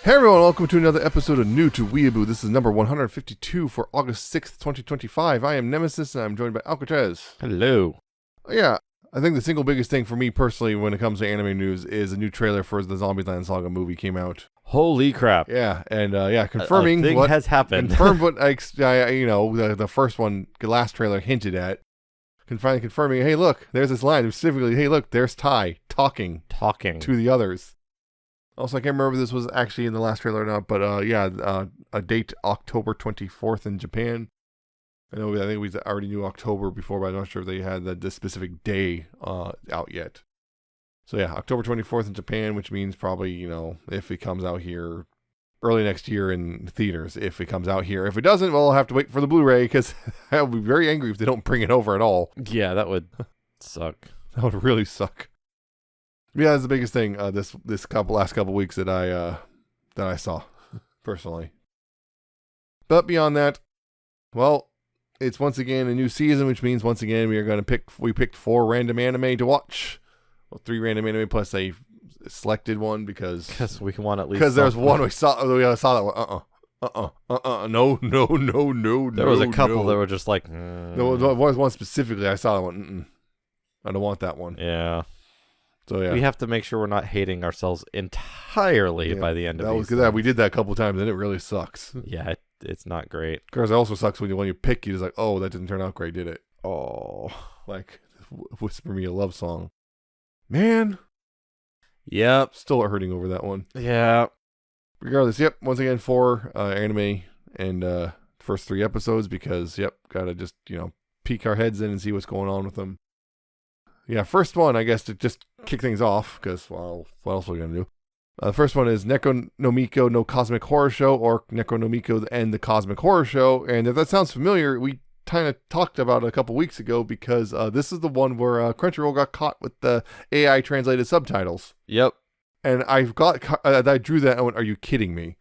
Hey everyone, welcome to another episode of New to Weeaboo. This is number 152 for August 6th, 2025. I am Nemesis and I'm joined by Alcatraz. Hello. Yeah, I think the single biggest thing for me personally when it comes to anime news is a new trailer for the Zombieland Saga movie came out. Holy crap. Yeah, and confirming a thing what has happened. Confirmed what the first one, the last trailer hinted at. Finally confirming, hey look, there's this line specifically, hey look, there's Tai talking to the others. Also, I can't remember if this was actually in the last trailer or not, but a date October 24th in Japan. I think we already knew October before, but I'm not sure if they had this specific day out yet. So yeah, October 24th in Japan, which means probably, if it comes out here early next year in theaters, if it comes out here. If it doesn't, well, I'll have to wait for the Blu-ray, because I'll be very angry if they don't bring it over at all. Yeah, that would suck. That would really suck. Yeah, that's the biggest thing this last couple weeks that I saw personally. But beyond that, well, it's once again a new season, which means once again we picked 4 random anime to watch. Well, 3 random anime plus a selected one because we want at least because there's one we saw that one. No. There was a couple that were just like There was one specifically I saw that one. I don't want that one. Yeah. So yeah, we have to make sure we're not hating ourselves entirely by the end of these. Because we did that a couple times and it really sucks. Yeah, it's not great. Because it also sucks when you pick, you're just like, oh, that didn't turn out great, did it? Oh, like whisper me a love song, man. Yep, still hurting over that one. Yeah. Regardless, yep. Once again, 4 anime and first 3 episodes because gotta just peek our heads in and see what's going on with them. Yeah, first one, I guess, to just kick things off, because, well, what else are we going to do? The first one is Necronomico no Cosmic Horror Show, or Necronomico and the Cosmic Horror Show. And if that sounds familiar, we kind of talked about it a couple weeks ago, because this is the one where Crunchyroll got caught with the AI translated subtitles. Yep. And I drew that and went, are you kidding me?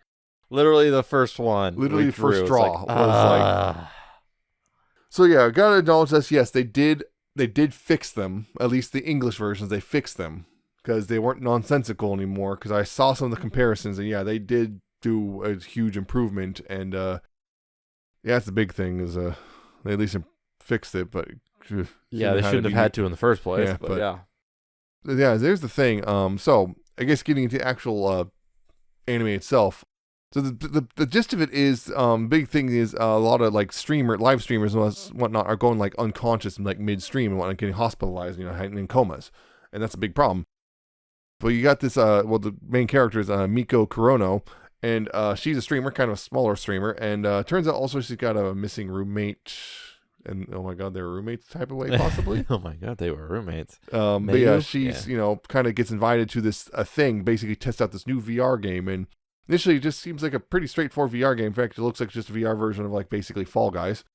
Literally the first one. Literally the first draw was like... So yeah, I gotta acknowledge this. Yes, they did fix them, at least the English versions, they fixed them, because they weren't nonsensical anymore, because I saw some of the comparisons, and yeah, they did do a huge improvement, and that's the big thing, is they at least fixed it, but... Yeah, they shouldn't have had to in the first place, yeah, but yeah. Yeah, there's the thing, so, I guess getting into actual anime itself, so the gist of it is, big thing is a lot of live streamers and whatnot are going unconscious and midstream and whatnot, getting hospitalized, in comas, and that's a big problem. But you got this, the main character is Miko Kurono, and she's a streamer, kind of a smaller streamer, and turns out also she's got a missing roommate, and oh my god, they were roommates type of way possibly. Oh my god, they were roommates. But yeah, she's kind of gets invited to this thing, basically test out this new VR game, and initially, it just seems like a pretty straightforward VR game. In fact, it looks like just a VR version of basically Fall Guys.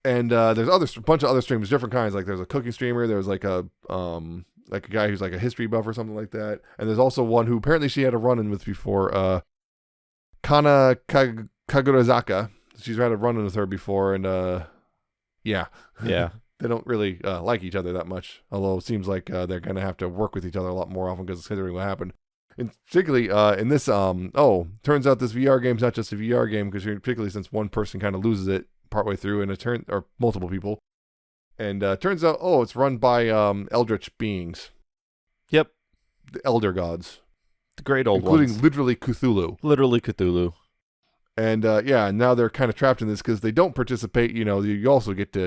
And there's a bunch of other streamers, different kinds. Like there's a cooking streamer. There's a guy who's a history buff or something like that. And there's also one who apparently she had a run-in with before, Kana Kagurazaka. She's had a run-in with her before, and yeah. They don't really like each other that much. Although it seems like they're gonna have to work with each other a lot more often, because considering what happened. And particularly in this, turns out this VR game's not just a VR game, because particularly since one person kind of loses it partway through, or multiple people, and turns out, it's run by eldritch beings. Yep, the elder gods, the great old including ones. Literally Cthulhu. And now they're kind of trapped in this because they don't participate. You also get to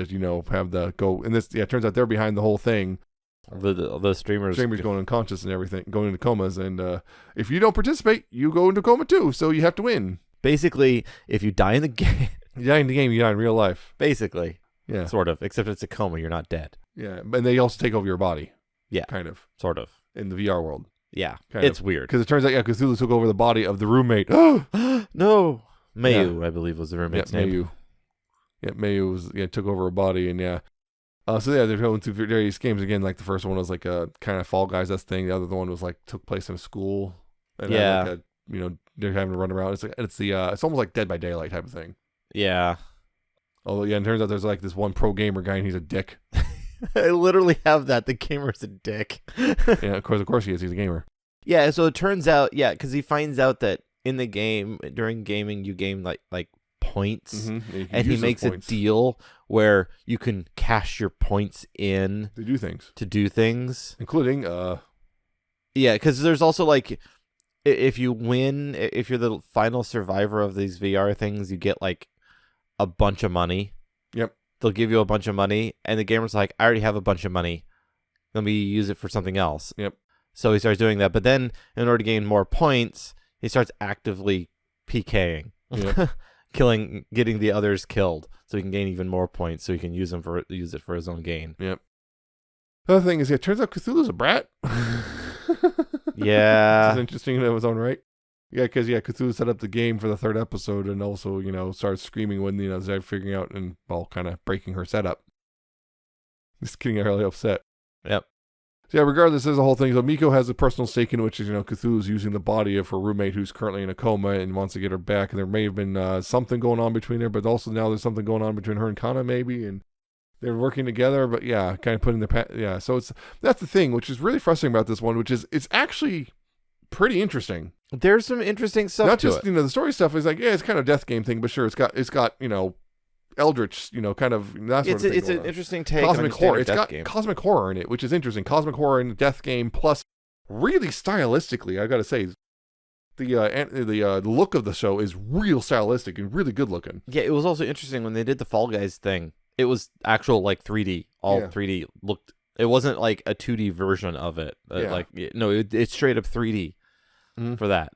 have the go in this. Yeah, it turns out they're behind the whole thing. The streamers going unconscious and everything, going into comas, and if you don't participate, you go into coma too. So you have to win. Basically, if you die in the game, you die in real life. Basically, yeah, sort of. Except it's a coma, you're not dead. Yeah, and they also take over your body. Yeah, kind of, sort of, in the VR world. Yeah, it's weird because it turns out Cthulhu took over the body of the roommate. No, Mayu, I believe was the roommate's name. Mayu. Yeah, Mayu took over her body, and yeah. So yeah, they're going through various games again. Like the first one was a kind of Fall Guys thing. The other one was took place in a school. And yeah. They're having to run around. It's almost like Dead by Daylight type of thing. Yeah. Although it turns out there's this one pro gamer guy and he's a dick. I literally have that. The gamer's a dick. Yeah, of course he is. He's a gamer. Yeah, so it turns out, because he finds out that in the game during gaming you gain like points, and he use those makes points a deal where you can cash your points in to do things, including yeah, because there's also like if you win, if you're the final survivor of these VR things, you get like a bunch of money. Yep. They'll give you a bunch of money, and the gamer's like, I already have a bunch of money. Let me use it for something else. Yep. So he starts doing that. But then, in order to gain more points, he starts actively PKing. Yep. Getting the others killed, so he can gain even more points, so he can use it for his own gain. Yep. The other thing is, it turns out Cthulhu's a brat. Yeah. It's interesting in its own right. Yeah, because Cthulhu set up the game for the 3rd episode, and also starts screaming when Zed figuring out and kind of breaking her setup. Just getting her really upset. Yep. So yeah, regardless, there's a whole thing. So Miko has a personal stake in it, which is Cthulhu's using the body of her roommate who's currently in a coma and wants to get her back. And there may have been something going on between there, but also now there's something going on between her and Kana maybe, and they're working together. But yeah, kind of putting the so that's the thing, which is really frustrating about this one, which is it's actually pretty interesting. There's some interesting stuff. Not to just it. The story stuff is like it's kind of death game thing, but sure it's got eldritch, kind of that sort of thing. It's an interesting take. Cosmic horror. It's got game. cosmic horror in it, which is interesting. Cosmic horror in a death game, plus really stylistically, I gotta say, the look of the show is real stylistic and really good looking. Yeah, it was also interesting when they did the Fall Guys thing. It was actual like 3D, 3D looked. It wasn't like a 2D version of it. It's straight up 3D for that.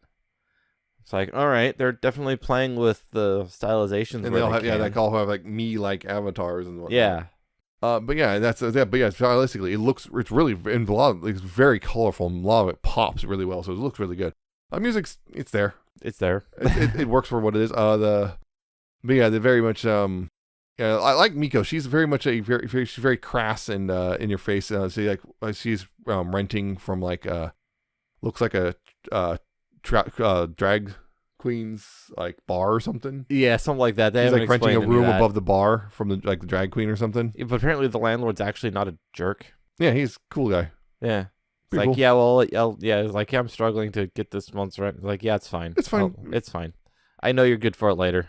It's like, all right, they're definitely playing with the stylizations. And they'll have, they all have like me-like avatars and whatnot. Yeah. But yeah, stylistically, it's really, in a lot of, it's very colorful, and a lot of it pops really well, so it looks really good. Music's, it's there. It's there. it works for what it is. They're very much, I like Miko. She's very much she's very crass and in your face. She's renting from looks like a drag queen's bar or something. Yeah, something like that. They He's renting a room above the bar from the drag queen or something. Yeah, but apparently the landlord's actually not a jerk. Yeah, he's a cool guy. Yeah. It's Pretty like, cool. yeah, well, it's like, yeah, I'm struggling to get this month's rent. It's like, yeah, it's fine. It's fine. It's fine. I know you're good for it later.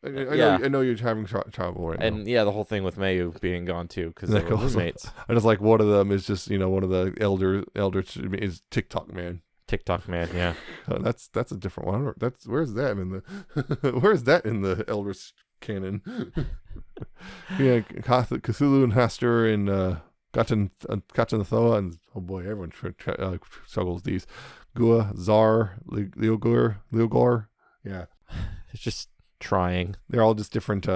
I know you're having trouble right now. And yeah, the whole thing with Mayu being gone too, because they were roommates. I just like one of them is just one of the elders is TikTok man. TikTok man, yeah. That's a different one. Where's that in the elders canon? Yeah, Cthulhu and Hastur and Gatan Thoa, and oh boy, everyone struggles these. Gua, Zar, Leogor. Yeah, it's just trying. They're all just different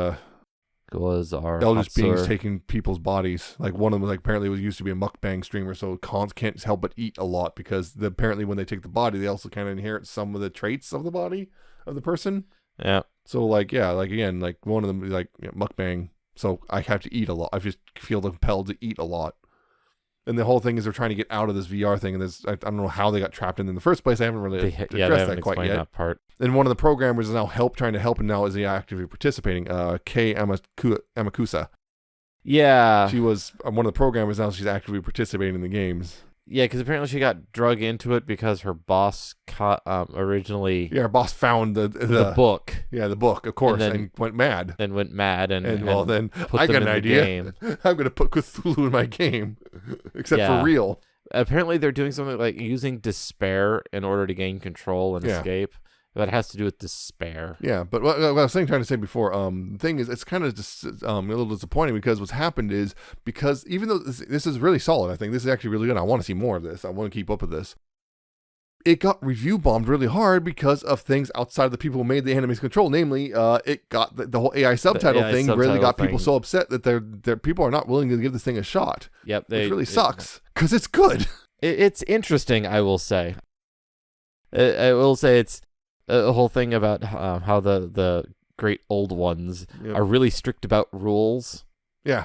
Guas are eldritch beings taking people's bodies. Like one of them apparently used to be a mukbang streamer, so can't help but eat a lot because apparently when they take the body, they also kind of inherit some of the traits of the body of the person. Yeah. So one of them is mukbang. So I have to eat a lot. I just feel compelled to eat a lot. And the whole thing is they're trying to get out of this VR thing, and I don't know how they got trapped in the first place. I haven't really addressed that quite yet. That part. And one of the programmers is now trying to help, and now is actively participating. Kei Amakusa. Yeah. She was one of the programmers. Now she's actively participating in the games. Yeah, because apparently she got drug into it because her boss originally. Yeah, her boss found the book. Yeah, the book, of course, and went mad. Then went mad and then put I them got in an the idea. Game. I'm gonna put Cthulhu in my game, except for real. Apparently, they're doing something like using despair in order to gain control and escape. That has to do with despair. Yeah, but what I was trying to say before, the thing is, it's kind of just a little disappointing because what's happened is, because even though this is really solid, I think this is actually really good. I want to see more of this. I want to keep up with this. It got review bombed really hard because of things outside of the people who made the anime's control. Namely, it got the whole AI subtitle thing really got people so upset that their people are not willing to give this thing a shot. Yep, which really sucks because it's good. It's interesting, I will say. I will say it's a whole thing about how the great old ones are really strict about rules. Yeah.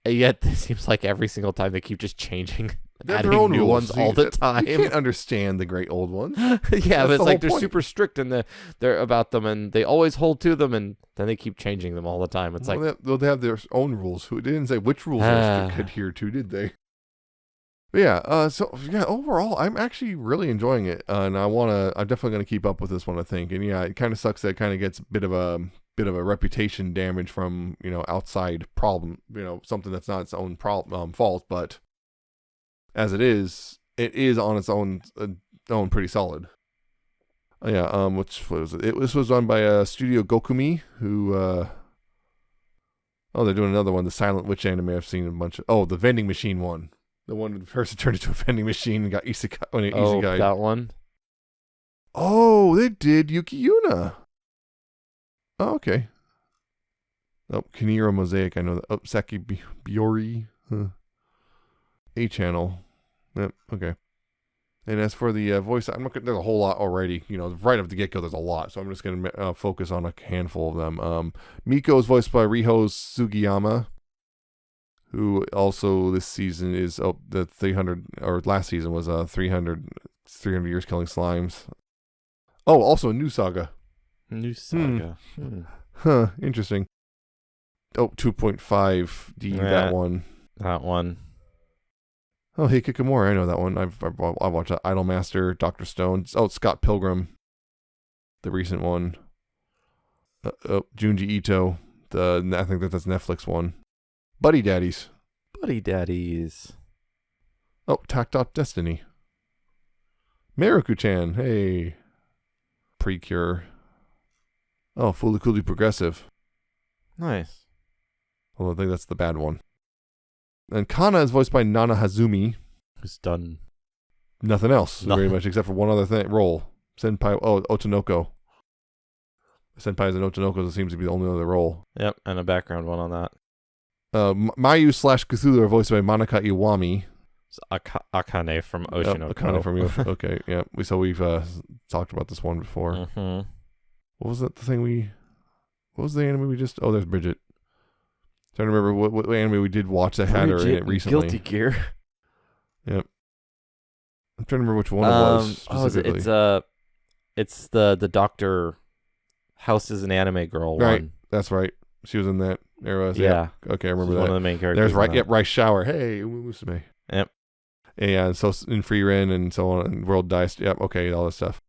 And yet it seems like every single time they keep just changing. They have adding their own new rules ones all the time. You can't understand the great old ones. Yeah, but it's like they're point. super strict and they're about them, and they always hold to them, and then they keep changing them all the time. It's they have their own rules. They didn't say which rules they adhere to, did they? But yeah, so yeah, overall, I'm actually really enjoying it, and I'm definitely gonna keep up with this one, I think. And yeah, it kind of sucks that it kind of gets a bit of a reputation damage from outside problem, something that's not its own fault, but as it is on its own pretty solid. Yeah, which was it? This was done by Studio Gokumi, who they're doing another one, the Silent Witch anime. I've seen a bunch of the vending machine one. The one where the person turned into a vending machine and got isekai. Oh, that one? Oh, they did Yuki Yuna. Oh, okay. Oh, Kanira Mosaic. I know that. Oh, Saki Biori. A channel. Yep, okay. And as for the voice, I'm not gonna, there's a whole lot already. Right off the get-go, there's a lot. So I'm just going to focus on a handful of them. Miko is voiced by Riho Sugiyama, who also this season is the 300, or last season was 300 Years Killing Slimes. Oh, also a new Saga. New Saga. Huh, interesting. Oh, 2.5D, that one. That one. Oh, hey, Kikamura, I know that one. I've watched that. Idolmaster, Dr. Stone. Oh, Scott Pilgrim, the recent one. Junji Ito, I think that's Netflix one. Buddy Daddies. Oh, Tact Destiny. Maruku-chan, hey. Precure. Oh, Fulikuli Progressive. Nice. Although I think that's the bad one. And Kana is voiced by Nana Hazumi. Who's done nothing else, very much, except for one other role. Senpai, Otonoko. Senpai's and Otonoko seems to be the only other role. Yep, and a background one on that. Mayu / Cthulhu are voiced by Monica Iwami. It's Akane from Oshinoko. Akane from okay, yeah. We've talked about this one before. Mm-hmm. What was that? What was the anime we just? Oh, there's Bridget. Trying to remember what anime we did watch that had her in it recently. Guilty Gear. Yep. I'm trying to remember which one it was specifically. It's the Doctor House is an Anime Girl right. one. That's right. She was in that era. Yeah. Okay, I remember that. One of the main characters. There's Rice Shower. Hey, Musume. Yep. And so in Free Ren and so on, and World Dice. Yep. Okay, all this stuff.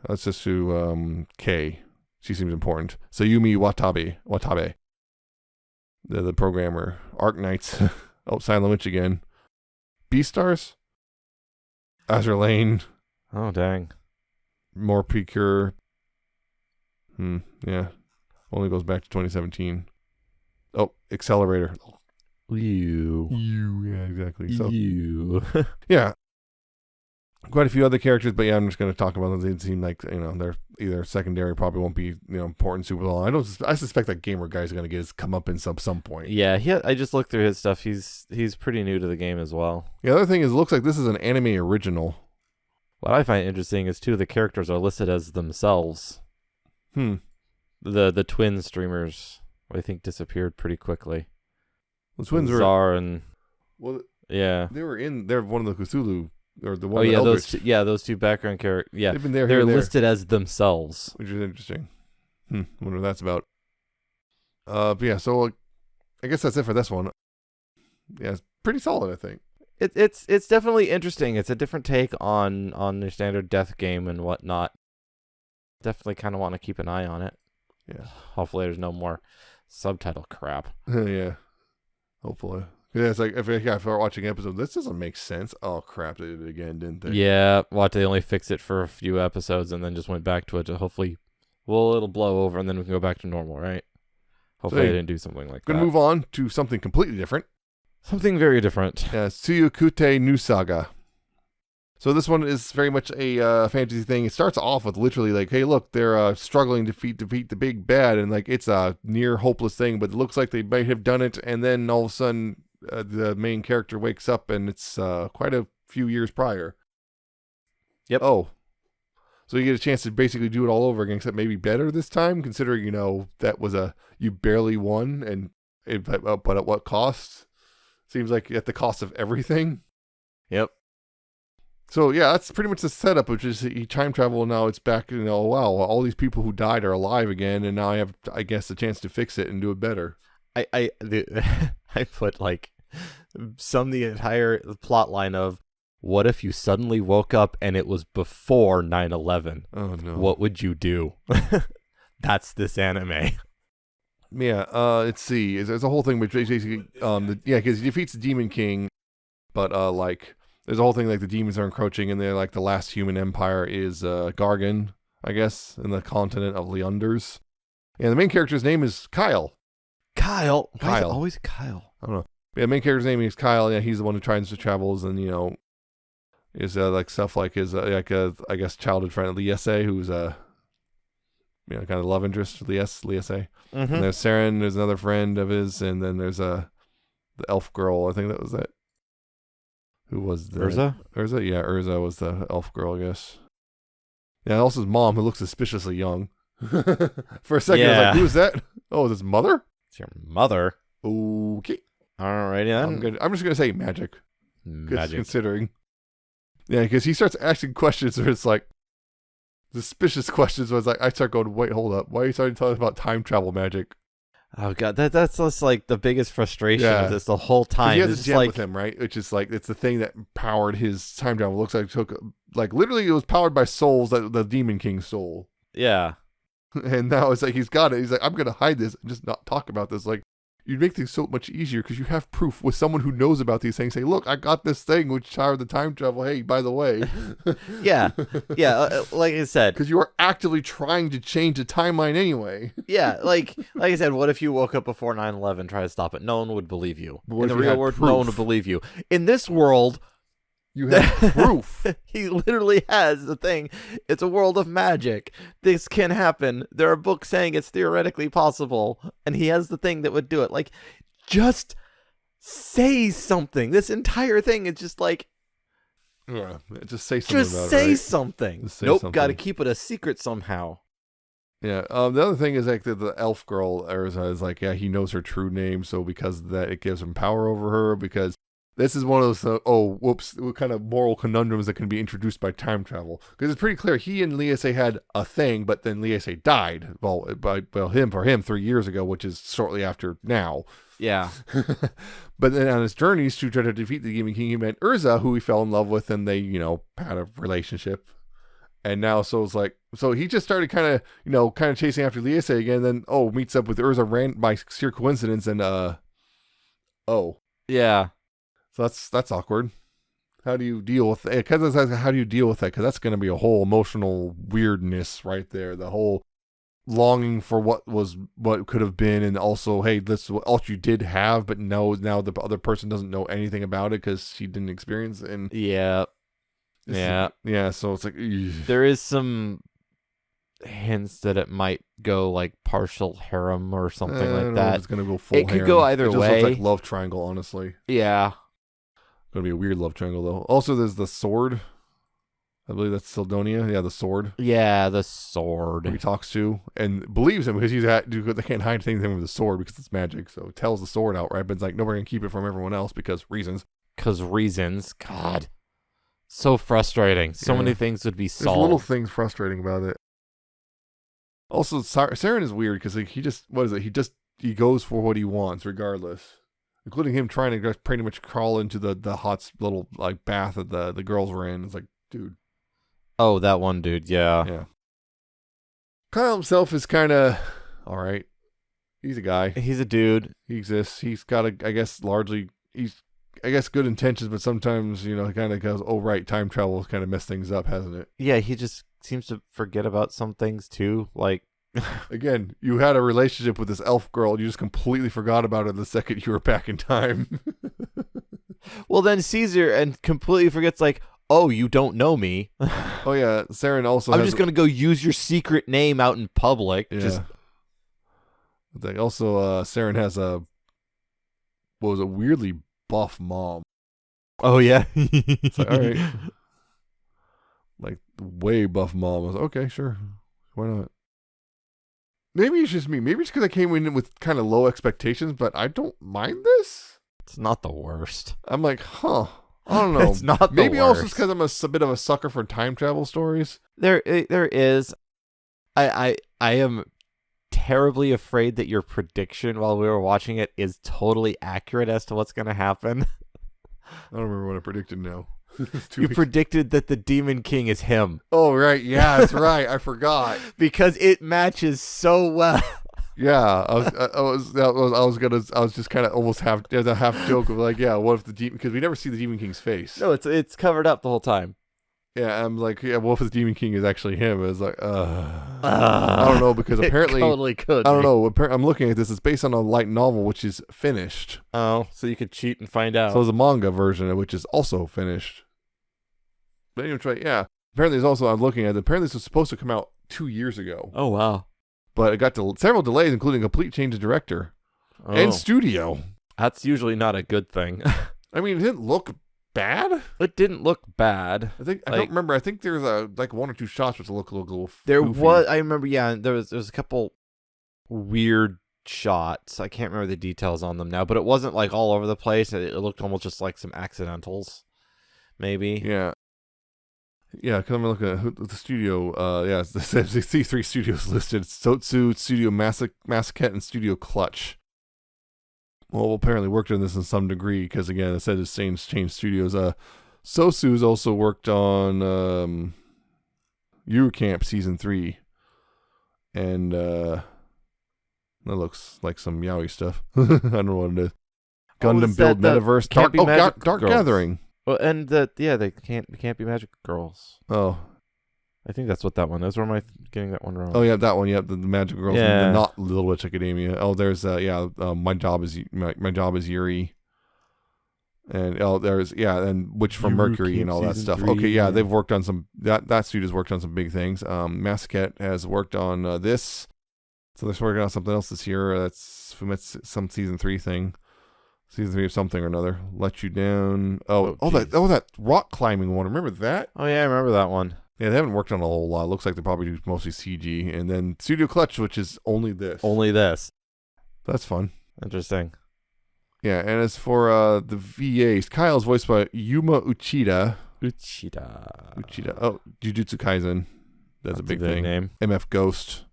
Let's just do K. She seems important. Sayumi Watabe. The programmer. Arc Knights. Silent Witch again. Beastars. Azure Lane. Oh, dang. More Precure. Yeah. Only goes back to 2017. Oh, Accelerator. You. Yeah, exactly. So, you. yeah. Quite a few other characters, but yeah, I'm just going to talk about them. They seem like, they're either secondary, probably won't be, important super long. I suspect that Gamer Guy's going to get his comeuppance at some point. Yeah, I just looked through his stuff. He's pretty new to the game as well. The other thing is, it looks like this is an anime original. What I find interesting is two of the characters are listed as themselves. The twin streamers, I think, disappeared pretty quickly. The twins were Zar and yeah, they're one of the Cthulhu. Or the one those two background characters. Yeah, they've been there. They're listed as themselves, which is interesting. Wonder what that's about. But yeah, so I guess that's it for this one. Yeah, it's pretty solid, I think. It's definitely interesting. It's a different take on your standard death game and whatnot. Definitely kind of want to keep an eye on it. Yeah. Hopefully, there's no more subtitle crap. Yeah. Hopefully. Yeah, it's like if I start watching episodes, this doesn't make sense. Oh crap, they did it again, didn't they? Yeah, they only fixed it for a few episodes and then just went back to it to hopefully, it'll blow over and then we can go back to normal, right? Hopefully, I didn't do something like that. Gonna move on to something completely different. Something very different. Tsuyukute New Saga. So this one is very much a fantasy thing. It starts off with literally like, hey, look, they're struggling to defeat the big bad, and like it's a near hopeless thing, but it looks like they might have done it, and then all of a sudden. The main character wakes up and it's quite a few years prior. Yep. Oh. So you get a chance to basically do it all over again, except maybe better this time, considering, that was you barely won, but at what cost? Seems like at the cost of everything. Yep. So yeah, that's pretty much the setup, which is you time travel and now it's back, wow, all these people who died are alive again, and now I have, I guess, the chance to fix it and do it better. I put like sum the entire plot line of, what if you suddenly woke up and it was before 9/11? Oh no. What would you do? That's this anime. Yeah, let's see. There's a whole thing which basically, because he defeats the Demon King, but like, there's a whole thing like the demons are encroaching, and they're like the last human empire is Gargan, I guess, in the continent of Leanders. And the main character's name is Kyle. Kyle. Why is it always Kyle? I don't know. Yeah, the main character's name is Kyle. Yeah, he's the one who tries to travels and is like stuff like his I guess childhood friend Liese, who's kind of love interest Liese. Mm-hmm. And there's Saren, there's another friend of his, and then there's the elf girl. I think that was it. Who was the Urza? Urza, yeah, Urza was the elf girl, I guess. Yeah, and also his mom, who looks suspiciously young. For a second, I was like, "Who's that?" Oh, is his mother? It's your mother. Okay. Alrighty then. I'm just gonna say magic. Magic. Considering. Yeah, because he starts asking questions where it's like suspicious questions. Where it's like I start going, "Wait, hold up. Why are you starting talking about time travel magic?" Oh god, that's just like the biggest frustration of this the whole time. He has a gem with him, right? Which is like it's the thing that powered his time travel. It looks like it took literally it was powered by souls that the Demon King stole. Yeah. And now it's like he's got it. He's like, I'm gonna hide this and just not talk about this. Like, you'd make things so much easier because you have proof with someone who knows about these things. Say, look, I got this thing which powered the time travel. Hey, by the way. Yeah. Like I said, because you are actively trying to change the timeline anyway. Yeah, like I said, what if you woke up before 9/11, try to stop it? No one would believe you. In the real world, no one would believe you. In this world, you have proof. He literally has the thing. It's a world of magic. This can happen. There are books saying it's theoretically possible, and he has the thing that would do it. Like, just say something. This entire thing is just like, yeah, just say something. Just say something. Nope, got to keep it a secret somehow. Yeah. The other thing is like the elf girl Urza is like, yeah, he knows her true name, so because of that, it gives him power over her. Because this is one of those what kind of moral conundrums that can be introduced by time travel. Because it's pretty clear he and Liese had a thing, but then Liese died. For him 3 years ago, which is shortly after now. Yeah. But then on his journeys to try to defeat the Demon King, he met Urza, who he fell in love with, and they, had a relationship. And now, so he just started kind of chasing after Liese again, and then, meets up with Urza by sheer coincidence, and, Yeah. So that's awkward. How do you deal with it? How do you deal with that? Because that's going to be a whole emotional weirdness right there. The whole longing for what could have been, and also, hey, this is what else you did have, but now the other person doesn't know anything about it because she didn't experience it. And yeah. So it's like there is some hints that it might go like partial harem or something like that. It's gonna go full. It could go either way. It just looks like love triangle, honestly. Yeah. Gonna be a weird love triangle though. Also, there's the sword. I believe that's Sildonia. Yeah, the sword. Yeah, the sword. He talks to and believes him because they can't hide anything with the sword because it's magic. So it tells the sword outright, but it's like, no, we're gonna keep it from everyone else because reasons. God. So frustrating. So many things would be solved. There's little things frustrating about it. Also, Saren is weird because he goes for what he wants regardless, including him trying to pretty much crawl into the hot little like bath that the girls were in. It's like, dude. Oh, that one dude. Yeah. Yeah. Kyle himself is kind of all right. He's a guy. He's a dude. He exists. He's got good intentions, but sometimes, he kind of goes, oh, right, time travel has kind of messed things up, hasn't it? Yeah, he just seems to forget about some things, too. Like, again, you had a relationship with this elf girl, and you just completely forgot about it the second you were back in time. Well, then sees her and completely forgets, like, oh, you don't know me. Oh, yeah, Saren also I'm just going to go use your secret name out in public. Yeah. Saren has a weirdly buff mom. Oh yeah. It's like, all right. Like way buff mom. I was like, okay, sure. Why not? Maybe it's just me. Maybe it's because I came in with kind of low expectations, but I don't mind this. It's not the worst. I'm like, I don't know. It's not the Maybe worst. Also it's because I'm a bit of a sucker for time travel stories. There is. I am terribly afraid that your prediction while we were watching it is totally accurate as to what's going to happen. I don't remember what I predicted now. You predicted that the Demon King is him. Oh, right. Yeah, that's right. I forgot. Because it matches so well. Yeah, I was just kind of almost half joke of like, yeah, what if the demon? Because we never see the Demon King's face. No, it's covered up the whole time. Yeah, I'm like, yeah, what if the Demon King is actually him? It's like, I don't know, because apparently, it totally could. I don't know. I'm looking at this. It's based on a light novel, which is finished. Oh, so you could cheat and find out. So there's a manga version, which is also finished. But anyway, yeah. Apparently, there's also, I'm looking at it. Apparently, this was supposed to come out 2 years ago. Oh, wow. But it got several delays, including a complete change of director and studio. That's usually not a good thing. I mean, it didn't look bad. It didn't look bad. I don't remember. I think there's one or two shots which look a little there goofy. I remember. Yeah, there was a couple weird shots. I can't remember the details on them now, but it wasn't like all over the place. It looked almost just like some accidentals, maybe. Yeah. Yeah, because I'm looking at the studio. Yeah, there's these 3 studios listed: Sotsu, Studio Masoket, and Studio Clutch. Well, apparently worked on this in some degree, because again, it said it's changed studios. Sosu's also worked on Yuri Camp Season 3, and that looks like some yaoi stuff. I don't know what it is. Gundam Build Metaverse. Dark Gathering. Well, and they can't be magic girls. Oh, I think that's what that one is. Or am I getting that one wrong? Oh yeah, that one. Yeah, the magic girls. Yeah. Not Little Witch Academia. Oh, there's my job is Yuri. And there's and Witch from Mercury and all that stuff. 3, okay, yeah, they've worked on some that studio's worked on some big things. Masoket has worked on this, so they're working on something else this year. That's some season 3 thing. Season 3 of something or another. Let You Down. That rock climbing one. Remember that? Oh yeah, I remember that one. Yeah, they haven't worked on a whole lot. It looks like they probably do mostly CG. And then Studio Clutch, which is only this. Only this. That's fun. Interesting. Yeah, and as for the VAs, Kyle's voiced by Yuma Uchida. Uchida. Oh, Jujutsu Kaisen. That's a big thing. Name. MF Ghost.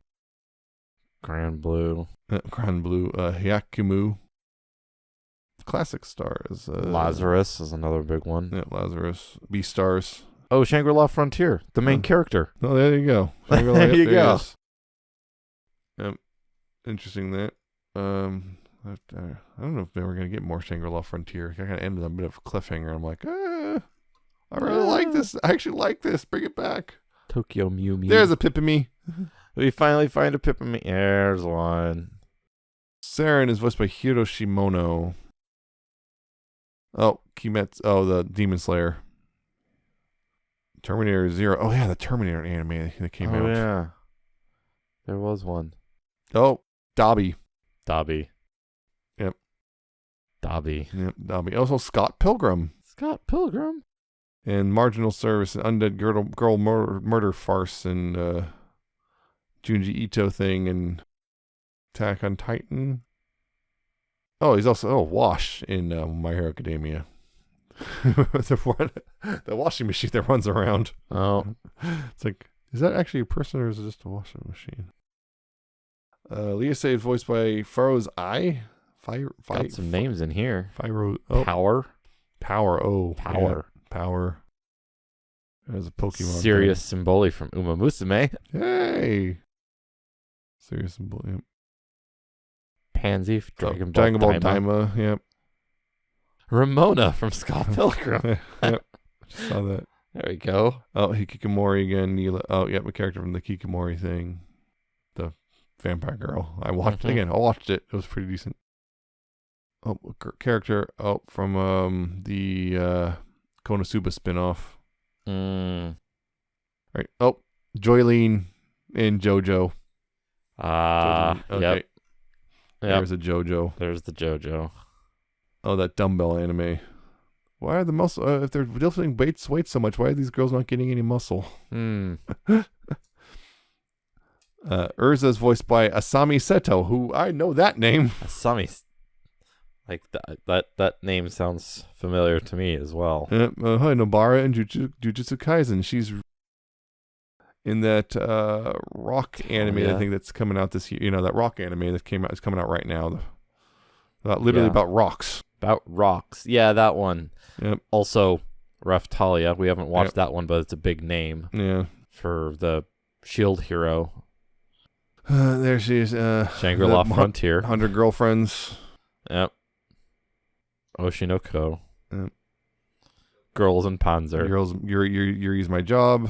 Grand Blue. Hyakumu. Classic stars. Lazarus is another big one. Yeah, Lazarus. Beastars. Oh, Shangri-La Frontier, the main character. Oh, there you go. There you go. Interesting that. I don't know if they were going to get more Shangri-La Frontier. I kind of ended on a bit of a cliffhanger. I'm like, I really like this. I actually like this. Bring it back. Tokyo Mew Mew. There's a Pipimi. We finally find a Pipimi. There's one. Saren is voiced by Hiroshi Mono. Oh, Kimetsu. Oh, the Demon Slayer. Terminator Zero. Oh, yeah, the Terminator anime that came out. Oh, yeah. There was one. Oh, Dobby. Yep. Dobby. Yep, Dobby. Also, Scott Pilgrim. And Marginal Service, and Undead Girl murder farce, and Junji Ito thing, and Attack on Titan. Oh, he's also Wash in My Hero Academia. the washing machine that runs around. Oh, it's like, is that actually a person or is it just a washing machine? Liase is voiced by Faro's Eye. Got some names in here. Power. Power. Power. There's a Pokemon. Sirius Symboli from Uma Musume. Hey. Sirius Symboli. Yep. Pansy, Dragon Ball Daima. Yep. Ramona from Scott Pilgrim. Yep. Just saw that. There we go. Oh, Hikikomori again. Oh, yep, a character from the Hikikomori thing. The vampire girl. I watched it again. I watched it. It was pretty decent. Oh, character. Oh, from the Konosuba spinoff. Right. Oh, Joylene in JoJo. Okay. Yep. There's a JoJo. There's the JoJo. Oh, that dumbbell anime. Why are the muscle? If they're lifting weights so much, why are these girls not getting any muscle? Urza's voiced by Asami Seto, who I know that name. Asami, like that name sounds familiar to me as well. Hi, Nobara in Jujutsu Kaisen. She's in that rock anime, yeah. I think that's coming out this year. That rock anime that came out is coming out right now. Literally about rocks. About rocks. Yeah, that one. Yep. Also, Raphtalia. We haven't watched that one, but it's a big name. Yeah. For the shield hero. There she is. Shangri-La Frontier. 100 Girlfriends. Yep. Oshinoko. Yep. Girls in Panzer. Yuri's My Job.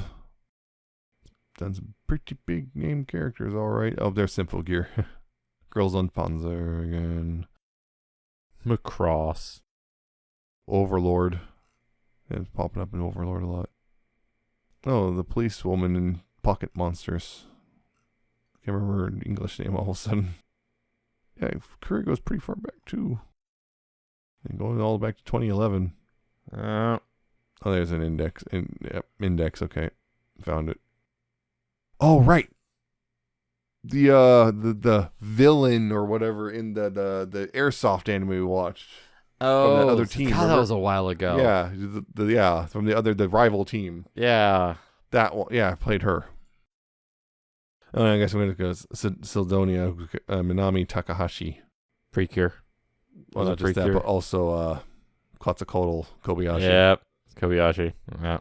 Done some pretty big name characters, all right. Oh, there's Simple Gear. Girls on Panzer again. Macross. Overlord. Yeah, it's popping up in Overlord a lot. Oh, the policewoman in Pocket Monsters. Can't remember her English name all of a sudden. Yeah, career goes pretty far back too. And going all the way back to 2011. Oh, there's an index. Index. Okay, found it. Oh, right. The villain or whatever in the Airsoft anime we watched. Oh, from that other team. God, that was a while ago. Yeah, from the rival team. Yeah, that one. Yeah, I played her. Oh, I guess I'm gonna go Sidonia Minami Takahashi. Precure. Well, not just that, but also Quetzalcoatl Kobayashi. Yep, Kobayashi. Yeah.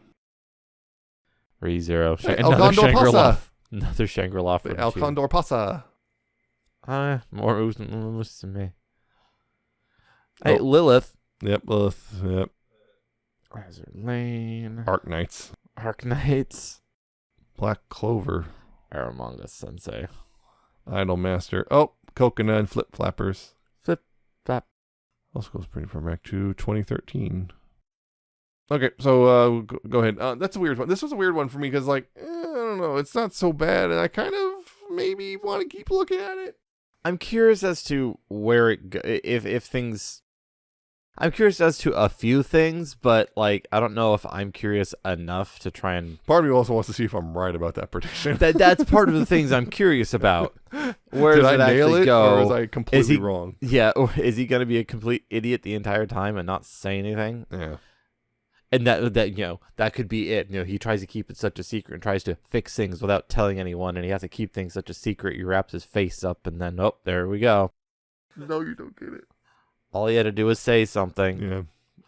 ReZero. Hey, another Shangri-La. Another Shangri-La. El Condor Pasa. More moves to me. Hey, Lilith. Yep, Lilith. Yep. Razor Lane. Arknights. Black Clover. Aramanga Sensei. Idol Master. Oh, Coconut and Flip Flappers. Flip Flap. Also goes pretty far back to 2013. Okay, so go ahead. That's a weird one. This was a weird one for me because, I don't know. It's not so bad, and I kind of maybe want to keep looking at it. I'm curious as to where if things. I'm curious as to a few things, but I don't know if I'm curious enough to try and. Part of me also wants to see if I'm right about that prediction. That's part of the things I'm curious about. Where Did does I it nail actually it, go? or was I completely wrong? Yeah, or is he gonna be a complete idiot the entire time and not say anything? Yeah. And that could be it. He tries to keep it such a secret and tries to fix things without telling anyone, and he has to keep things such a secret. He wraps his face up, and then there we go. No, you don't get it. All he had to do was say something. Yeah.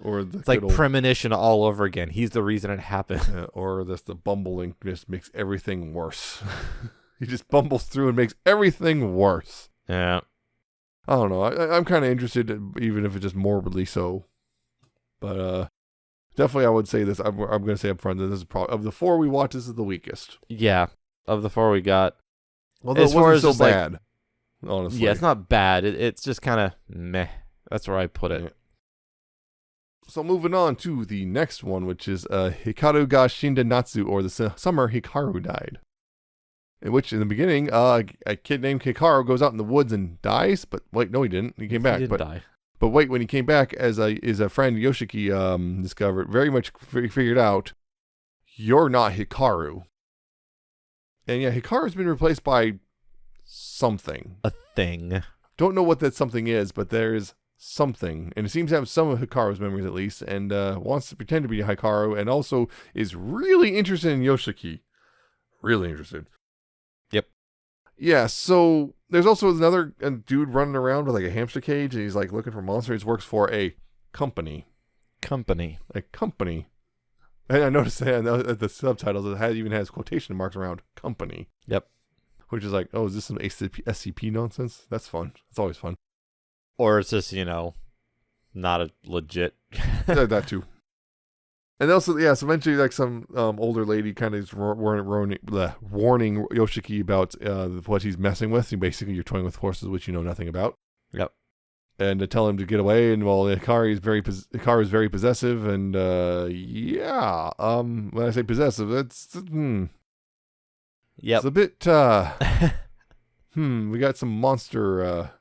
Or it's like premonition all over again. He's the reason it happened. Yeah, or the bumbling just makes everything worse. He just bumbles through and makes everything worse. Yeah. I don't know. I'm kind of interested, even if it's just morbidly so. But definitely, I would say this. I'm going to say up front that this is probably of the four we watched, this is the weakest. Yeah, of the four we got. Although it wasn't so bad, honestly. Yeah, it's not bad. It's just kind of meh. That's where I put it. Yeah. So moving on to the next one, which is Hikaru ga Shinda Natsu, or the Summer Hikaru Died. In which, in the beginning, a kid named Hikaru goes out in the woods and dies. But wait, no, he didn't. He came back. He didn't die. But wait, when he came back, as a friend Yoshiki discovered, very much figured out, you're not Hikaru. And yeah, Hikaru's been replaced by something. A thing. Don't know what that something is, but there's something. And it seems to have some of Hikaru's memories at least, and wants to pretend to be Hikaru, and also is really interested in Yoshiki. Really interested. Yep. Yeah, so there's also another dude running around with a hamster cage, and he's looking for monsters. He works for a company. A company. And I noticed that the subtitles, it even has quotation marks around company. Yep. Which is is this some SCP nonsense? That's fun. It's always fun. Or it's just, not a legit. That too. And also, so eventually, some older lady kind of is warning Yoshiki about what he's messing with. And basically, you're toying with horses, which you know nothing about. Yep. And to tell him to get away, and Hikaru is very possessive, and when I say possessive, it's Yep. It's a bit we got some monster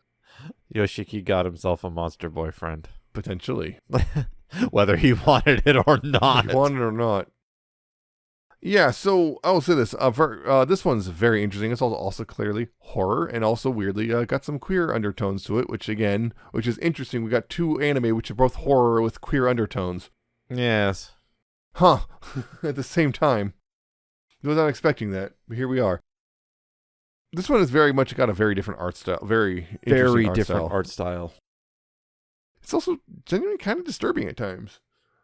Yoshiki got himself a monster boyfriend. Potentially. Whether he wanted it or not. Yeah, so I will say this. This one's very interesting. It's also clearly horror, and also weirdly got some queer undertones to it, which is interesting. We got two anime which are both horror with queer undertones. Yes. Huh. At the same time. I was not expecting that, but here we are. This one has very much got a very different art style. Very different art style. It's also genuinely kind of disturbing at times.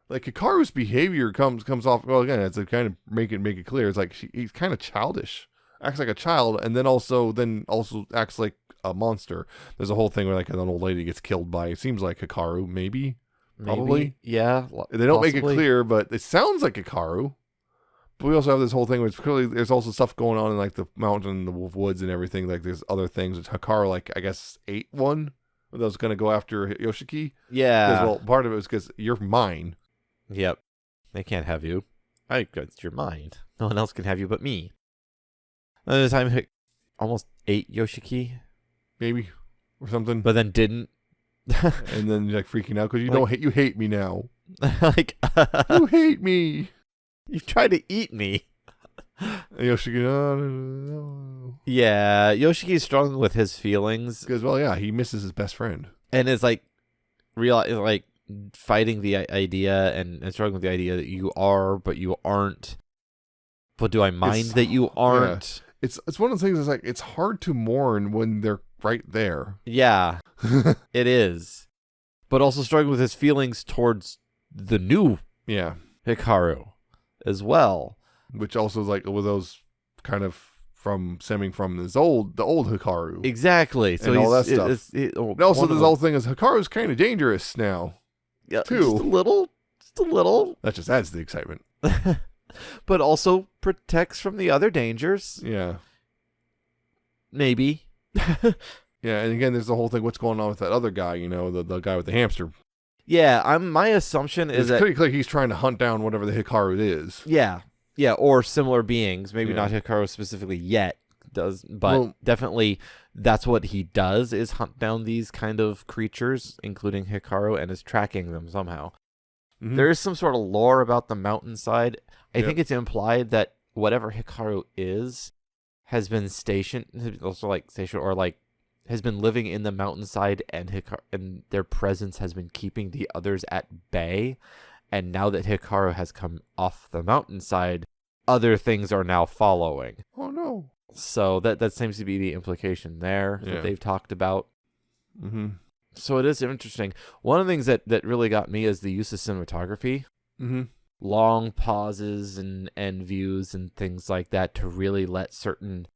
Like Hikaru's behavior comes off. Well, again, it's to kind of make it clear. It's like he's kind of childish, acts like a child, and then also acts like a monster. There's a whole thing where like an old lady gets killed by. It seems like Hikaru, maybe. Probably. Yeah. They don't make it clear, but it sounds like Hikaru. But we also have this whole thing where it's clearly there's also stuff going on in like the mountain, the woods, and everything. Like there's other things which Hikaru, like I guess, ate one that was going to go after Yoshiki. Yeah. Well, part of it was because you're mine. Yep. They can't have you. It's your mind. No one else can have you but me. Another time, he almost ate Yoshiki, maybe, or something, but then didn't. And then you're like freaking out because you hate me now. Like you hate me. You tried to eat me. And Yoshiki, no. Yeah, Yoshiki's struggling with his feelings Because he misses his best friend and is like fighting the idea and struggling with the idea that you are, but you aren't. But do I mind that you aren't? Yeah. It's one of the things that's like it's hard to mourn when they're right there. Yeah, it is. But also struggling with his feelings towards the new Hikaru as well. Which also is like with those kind of stemming from the old Hikaru. Exactly. So and all that stuff. And also this whole thing is Hikaru's kind of dangerous now. Yeah, too. Just a little. That just adds to the excitement. But also protects from the other dangers. Yeah. Maybe. Yeah, and again, there's the whole thing. What's going on with that other guy? The guy with the hamster. Yeah, my assumption is that pretty clear he's trying to hunt down whatever the Hikaru is. Yeah, or similar beings. Maybe not Hikaru specifically yet, but definitely that's what he does is hunt down these kind of creatures, including Hikaru, and is tracking them somehow. Mm-hmm. There is some sort of lore about the mountainside. I think it's implied that whatever Hikaru has been stationed, has been living in the mountainside, and their presence has been keeping the others at bay. And now that Hikaru has come off the mountainside, other things are now following. Oh no! So that seems to be the implication there that they've talked about. Mm-hmm. So it is interesting. One of the things that really got me is the use of cinematography. Mm-hmm. Long pauses and views and things like that to really let certain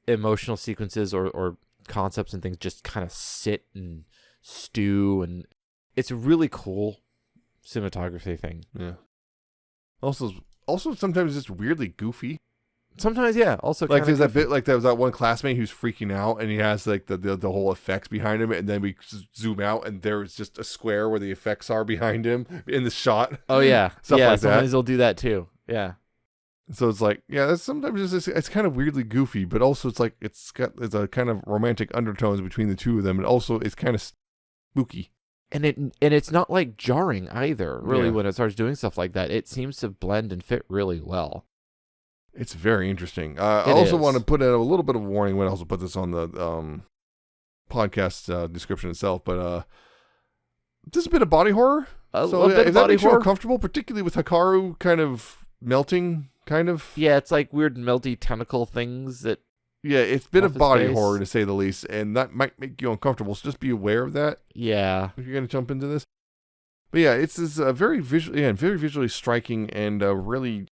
emotional sequences or concepts and things just kind of sit and stew, and it's a really cool cinematography thing. Yeah. Also sometimes it's weirdly goofy. Sometimes, also like there's that bit, like there was that one classmate who's freaking out, and he has like the whole effects behind him, and then we zoom out, and there's just a square where the effects are behind him in the shot. Oh yeah, stuff like that. Sometimes they'll do that too. Yeah. So it's like, that's sometimes it's kind of weirdly goofy, but also it's like it's a kind of romantic undertones between the two of them, and also it's kind of spooky. And it's not like jarring either, really, when it starts doing stuff like that. It seems to blend and fit really well. It's very interesting. I also want to put in a little bit of a warning when I also put this on the podcast description itself, but there's a bit of body horror. A bit of body horror. You uncomfortable, particularly with Hikaru kind of melting, kind of. Yeah, it's like weird melty tentacle things that. Yeah, it's a bit of body horror to say the least, and that might make you uncomfortable. So just be aware of that. Yeah, if you're gonna jump into this. But yeah, it's this very visually striking and really.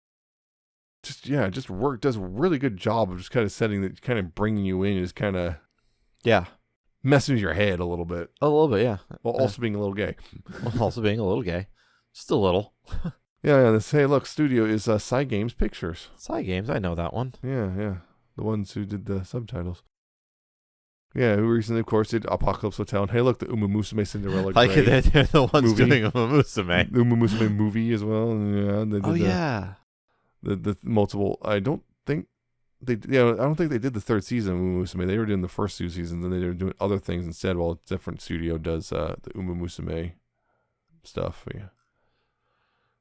Does a really good job of just kind of setting that, kind of bringing you in, just kind of messing with your head a little bit. A little bit, yeah. While also being a little gay. Just a little. This Hey Look studio is Saga Games Pictures. Saga Games, I know that one. Yeah. The ones who did the subtitles. Yeah, who recently, of course, did Apocalypse Hotel and Hey Look, the Uma Musume Cinderella Like they're the ones movie. doing Uma Musume. The Uma Musume movie as well. And, they did the multiple. I don't think they did the third season of Uma Musume. They were doing the first two seasons, and they were doing other things instead. While a different studio does the Uma Musume stuff. Yeah.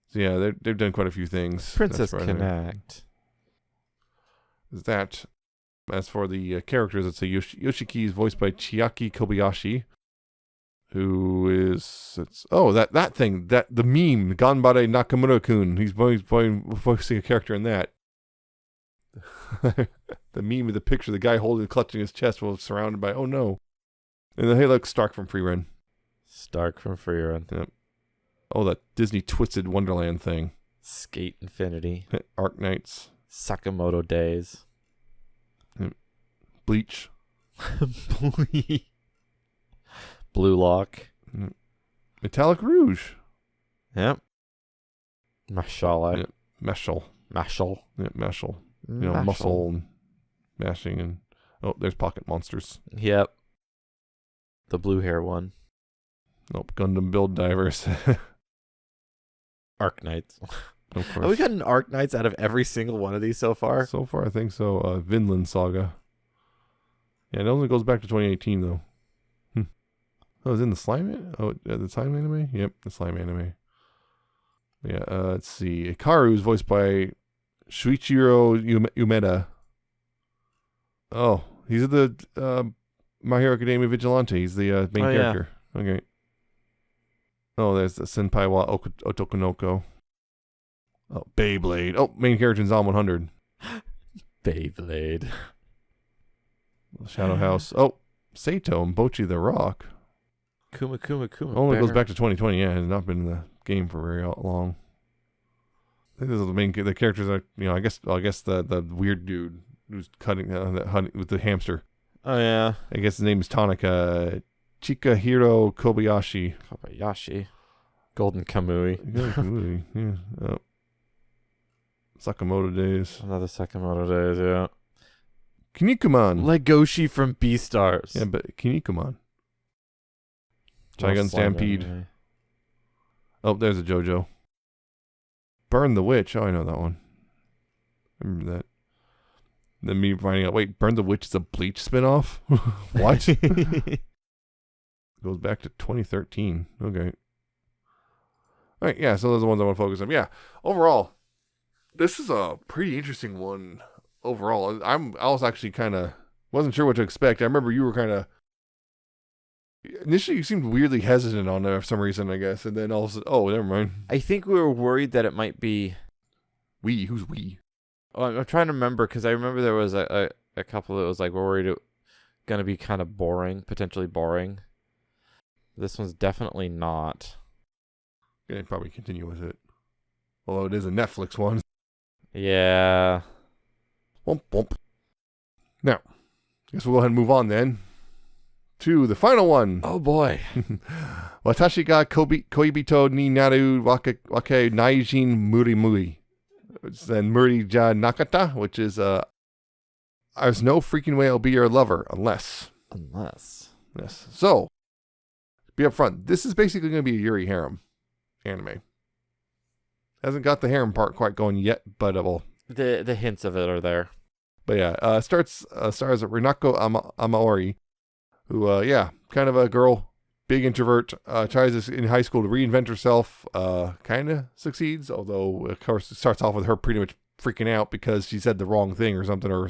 So they've done quite a few things. Princess Connect. Is that? As for the characters, it's Yoshiki is voiced by Chiaki Kobayashi, who is that thing, that the meme Ganbare Nakamura-kun. He's voicing a character in that. The meme of the picture, the guy clutching his chest while surrounded by, oh no. And then, hey, look, Stark from Freerun. Stark from Freerun. Yep. Oh, that Disney Twisted Wonderland thing. Skate Infinity. Arknights. Sakamoto Days. Yep. Bleach. Blue Lock. Yep. Metallic Rouge. Yep. Mashallah. Yep. Meshal. Yep, Meshal. You know, muscle and mashing and... Oh, there's Pocket Monsters. Yep. The blue hair one. Nope, Gundam Build Divers. Arknights. Of course. Have we gotten Arknights out of every single one of these so far? So far, I think so. Vinland Saga. Yeah, it only goes back to 2018, though. Oh, it's in the Slime the Slime anime? Yep, the Slime anime. Yeah, let's see. Hikaru is voiced by Shuichiro Umeda. Oh, he's the My Hero Academia Vigilante. He's the main character. Yeah. Okay. Oh, there's the Senpai wa Otokonoko. Oh, Beyblade. Oh, main character in Zom 100. Beyblade. Shadow House. Oh, Sato and Bochi the Rock. Kuma. Only goes back to 2020. Yeah, has not been in the game for very long. I think those are the characters are, I guess the weird dude who's cutting with the hamster. Oh yeah. I guess his name is Tanaka Chikahiro Kobayashi. Golden Kamui. Yeah. Oh. Sakamoto Days. Another Sakamoto Days, yeah. Kinnikuman. Legoshi from Beastars. Yeah, but Kinnikuman. Trigun Stampede. Anime. Oh, there's a JoJo. Burn the Witch. Oh, I know that one. I remember that. Then me finding out, wait, Burn the Witch is a Bleach spinoff? What? Goes back to 2013. Okay. All right, yeah, so those are the ones I want to focus on. Yeah, overall, this is a pretty interesting one overall. I was actually wasn't sure what to expect. I remember you were initially you seemed weirdly hesitant on there for some reason, I guess, and then all of a sudden, oh, never mind. I think we were worried that it might be... Who's we? Oh, I'm trying to remember, because I remember there was a couple that was like, we're worried it going to be kind of boring, potentially boring. This one's definitely not. Gonna probably continue with it. Although it is a Netflix one. Yeah. Bump. Now, I guess we'll go ahead and move on then to the final one. Oh boy. Watashi ga koibito ni naru wake naijin muri. Then Muri ja Nakata, which is there's no freaking way I'll be your lover unless. Yes. So, be upfront. This is basically going to be a Yuri harem anime. Hasn't got the harem part quite going yet, but the hints of it are there. But yeah, stars Rinako Amaori, who kind of a girl, big introvert, tries in high school to reinvent herself, kind of succeeds, although of course it starts off with her pretty much freaking out because she said the wrong thing or something, or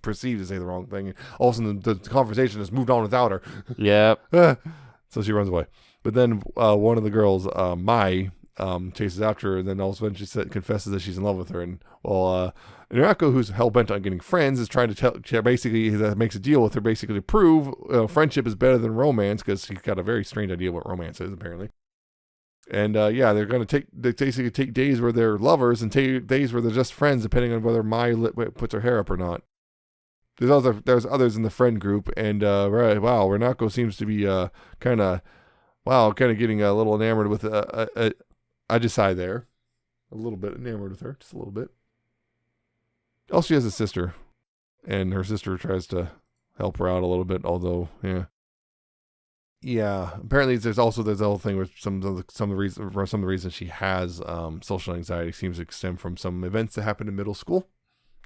perceived to say the wrong thing, and all of a sudden the conversation has moved on without her. Yep. So she runs away. But then one of the girls, Mai, chases after her, and then all of a sudden she confesses that she's in love with her, and Narako, who's hell-bent on getting friends, is trying to basically makes a deal with her basically to prove friendship is better than romance, because she's got a very strange idea what romance is, apparently. And they're going to basically take days where they're lovers and days where they're just friends, depending on whether Mai puts her hair up or not. There's others in the friend group, and Renako seems to be kind of getting a little enamored with Ajisai there. A little bit enamored with her, just a little bit. Also, she has a sister, and her sister tries to help her out a little bit, although, yeah. Apparently, there's the whole thing with some of the reasons she has social anxiety seems to stem from some events that happened in middle school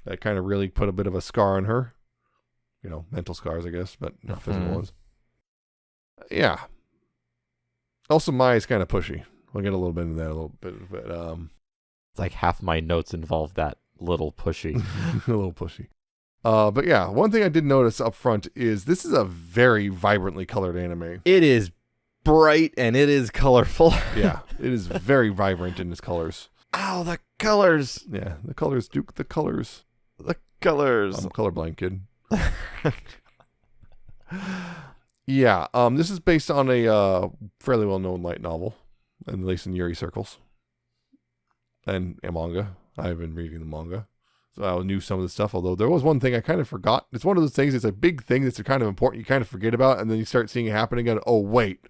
that kind of really put a bit of a scar on her. Mental scars, I guess, but not physical ones. Yeah. Also, Mai is kind of pushy. We'll get a little bit into that a little bit, but it's like half my notes involve that little pushy. A little pushy. But yeah, one thing I did notice up front is this is a very vibrantly colored anime. It is bright and it is colorful. Yeah, it is very vibrant in its colors. Ow, the colors. Yeah, the colors, Duke, the colors. The Colors. I'm colorblind, kid. Yeah, this is based on a fairly well-known light novel, at least in yuri circles, and a manga. I've been reading the manga, so I knew some of the stuff, although there was one thing I kind of forgot. It's one of those things, it's a big thing that's kind of important, you kind of forget about, and then you start seeing it happen again. Oh, wait.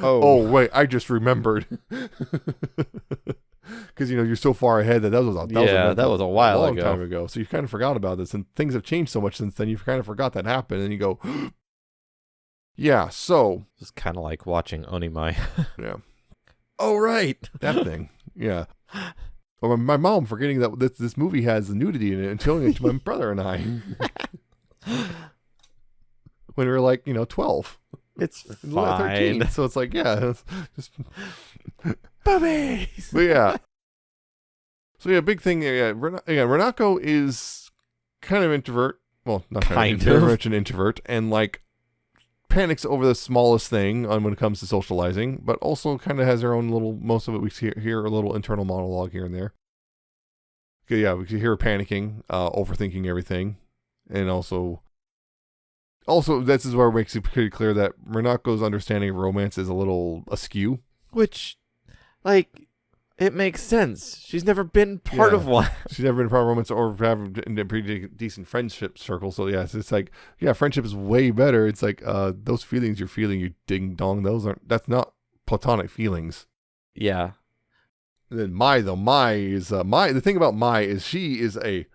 Oh, wait, I just remembered. Because, you're so far ahead that was a while ago. Time ago. So you kind of forgot about this, and things have changed so much since then, you kind of forgot that happened, and you go... Yeah, so... It's kind of like watching Onimai. Yeah. Oh, right. That thing. Yeah. Or my mom forgetting that this movie has nudity in it and showing it to my brother and I. When we were like, 12. It's fine. 13. So it's like, yeah. Just... Boobies! But yeah. So yeah, big thing. Yeah, Renako is kind of introvert. Well, not kind of. Very much an introvert. And like... panics over the smallest thing when it comes to socializing, but also kind of has her own little, most of it we hear a little internal monologue here and there. Yeah, we can hear her panicking, overthinking everything. And also this is where it makes it pretty clear that Renako's understanding of romance is a little askew. Which, like, it makes sense. She's never been part of one. She's never been part of romance or have in a pretty decent friendship circle. So yeah, it's like, yeah, friendship is way better. It's like, those feelings you're feeling, you ding dong, that's not platonic feelings. Yeah. And then Mai is, the thing about Mai is she's a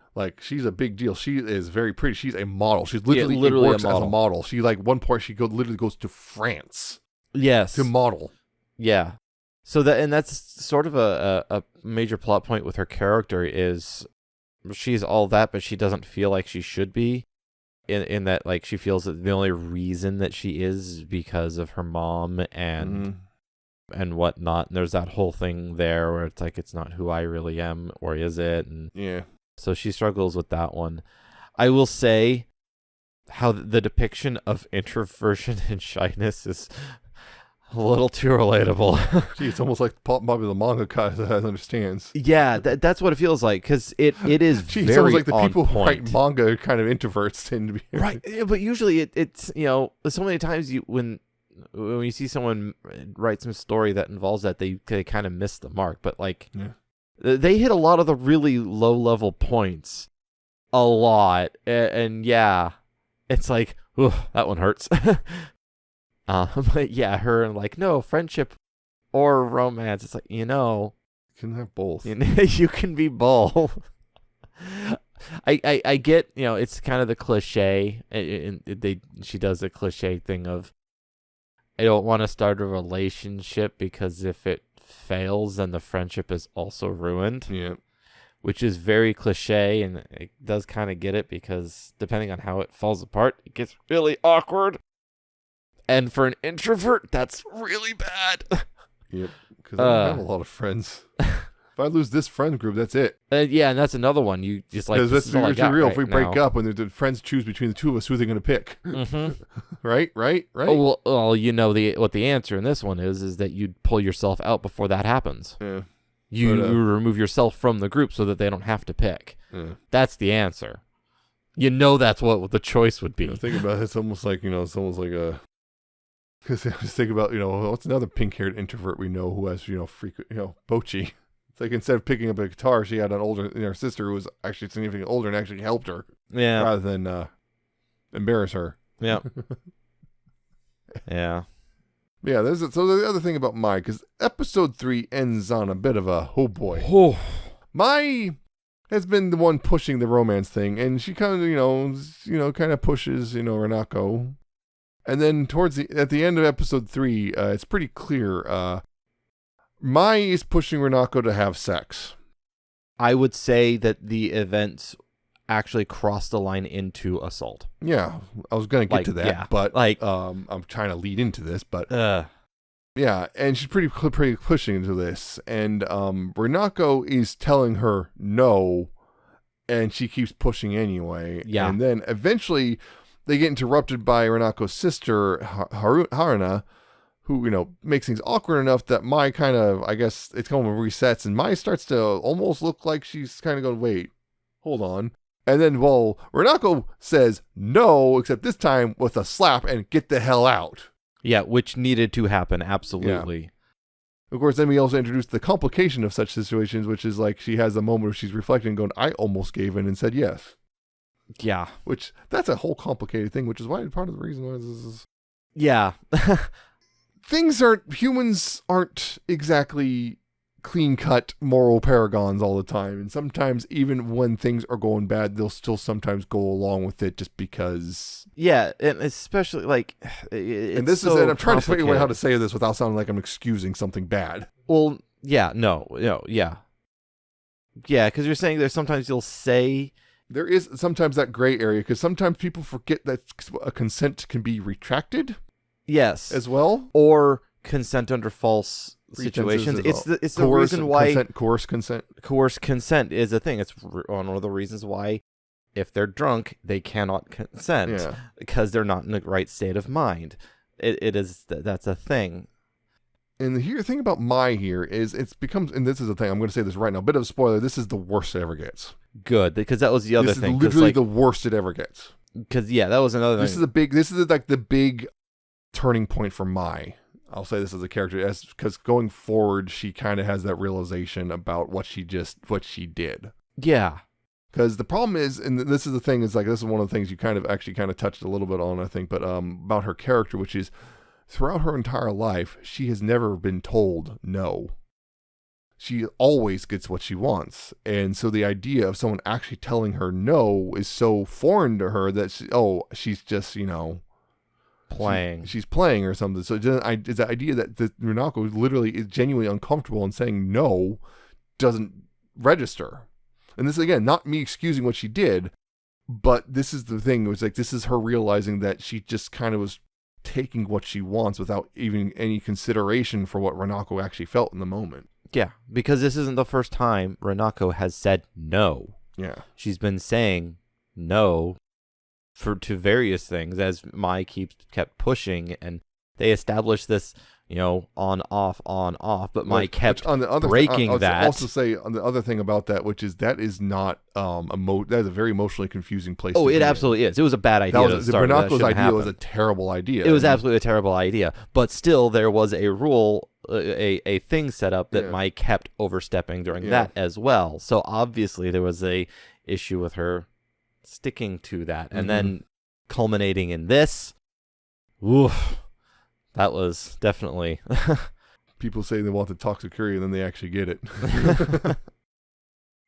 big deal. She is very pretty. She's a model. She's literally works as a model. She one point she literally goes to France. Yes. To model. Yeah. So that's sort of a major plot point with her character is she's all that, but she doesn't feel like she should be. In that, like, she feels that the only reason that she is because of her mom and whatnot. And there's that whole thing there where it's like, it's not who I really am, or is it? And yeah. So she struggles with that one. I will say how the depiction of introversion and shyness is a little too relatable. Gee, it's almost like probably the manga guy that understands. Yeah, that's what it feels like, because it is very it's almost like the on people who point. write manga are kind of introverts tend to be. Right, but usually it's so many times when you see someone write some story that involves that, they kind of miss the mark. But like, they hit a lot of the really low level points, a lot, and yeah, it's like, ooh, that one hurts. But yeah, her and like, no, friendship or romance. It's like, you can have both. You can be both. I get, it's kind of the cliche, and she does the cliche thing of, I don't want to start a relationship because if it fails, then the friendship is also ruined. Yeah. Which is very cliche, and it does kind of get it, because depending on how it falls apart, it gets really awkward. And for an introvert, that's really bad. Yep, because I don't have a lot of friends. If I lose this friend group, that's it. Yeah, and that's another one. You just like, that's real. Right, if we break up and the friends choose between the two of us, who are they going to pick? Mm-hmm. Right. Oh, well, what the answer in this one is that you'd pull yourself out before that happens. Yeah. You remove yourself from the group so that they don't have to pick. Yeah. That's the answer. That's what the choice would be. Think about it. It's almost like a. Because I just think about, what's another pink-haired introvert we know who has, frequent, Bochi. It's like, instead of picking up a guitar, she had her sister who was actually significantly older and actually helped her. Yeah. Rather than embarrass her. Yeah. Yeah. Yeah, so the other thing about Mai, because episode 3 ends on a bit of a, oh boy. Oh. Mai has been the one pushing the romance thing, and she kind of, kind of pushes, Renako. And then at the end of episode 3, it's pretty clear, Mai is pushing Renako to have sex. I would say that the events actually crossed the line into assault. Yeah, I was going to get to that, but I'm trying to lead into this, but yeah, and she's pretty pushing into this, and Renako is telling her no, and she keeps pushing anyway. Yeah, and then eventually they get interrupted by Renako's sister, Haruna, who, makes things awkward enough that Mai kind of, I guess, it's kind of resets, and Mai starts to almost look like she's kind of going, wait, hold on. And then, well, Renako says no, except this time with a slap and get the hell out. Yeah, which needed to happen, absolutely. Yeah. Of course, then we also introduced the complication of such situations, which is like she has a moment where she's reflecting and going, I almost gave in and said yes. Yeah. Which, that's a whole complicated thing, which is why part of the reason why this is... Yeah. Humans aren't exactly clean-cut moral paragons all the time. And sometimes, even when things are going bad, they'll still sometimes go along with it just because... Yeah, and especially, like... and this is... And I'm trying to figure out how to say this without sounding like I'm excusing something bad. Well, yeah, no, yeah. Yeah, because you're saying there's sometimes you'll say... There is sometimes that gray area, because sometimes people forget that a consent can be retracted. Yes. As well. Or consent under false situations. It's the reason why coerced consent is a thing. It's one of the reasons why, if they're drunk, they cannot consent because they're not in the right state of mind. That's a thing. And the thing about Mai here is it becomes, and this is the thing, I'm going to say this right now, a bit of a spoiler. This is the worst it ever gets. Good, because that was the other thing. This is literally the worst it ever gets. Because that was another thing. This is like the big turning point for Mai. I'll say this as a character, because going forward, she kind of has that realization about what she did. Yeah. Because the problem is, and this is the thing, is like, this is one of the things you kind of touched a little bit on, I think, but about her character, which is throughout her entire life, she has never been told no. She always gets what she wants. And so the idea of someone actually telling her no is so foreign to her that she's just, playing. She's playing or something. So it's the idea that Renako literally is genuinely uncomfortable and saying no doesn't register. And this, again, not me excusing what she did, but this is the thing. It was like, this is her realizing that she just kind of was taking what she wants without even any consideration for what Renako actually felt in the moment. Yeah, because this isn't the first time Renako has said no. Yeah. She's been saying no to various things as Mai kept pushing, and they established this, on, off, but Mai kept breaking that. I'll also say on the other thing about that, which is that is not, that is a very emotionally confusing place. Oh, it absolutely is. It was a bad idea to start. Renako's idea was a terrible idea. It was absolutely a terrible idea, but still there was a rule, a thing set up that Mai kept overstepping during that as well. So obviously there was a issue with her sticking to that, and then culminating in this. Oof. That was definitely... People say they want the toxic curry, and then they actually get it.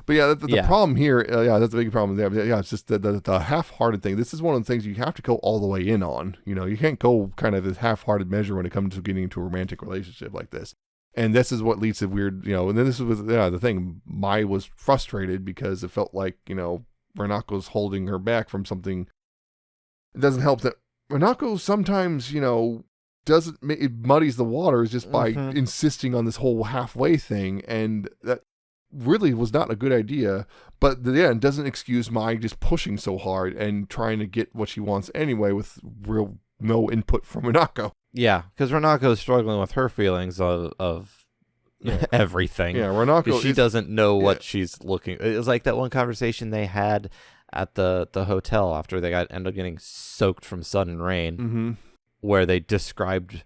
But yeah, the problem here, that's the big problem. Yeah, it's just the half-hearted thing. This is one of the things you have to go all the way in on. You can't go kind of this half-hearted measure when it comes to getting into a romantic relationship like this. And this is what leads to weird, and then this was the thing. Mai was frustrated because it felt like, Renako's holding her back from something. It doesn't help that Renako sometimes, it muddies the waters just by insisting on this whole halfway thing, and that really was not a good idea. But it doesn't excuse Mai just pushing so hard and trying to get what she wants anyway with no input from Renako. Yeah, because Renako is struggling with her feelings of everything. Yeah, Renako, she doesn't know what she's looking. It was like that one conversation they had at the hotel after they ended up getting soaked from sudden rain, where they described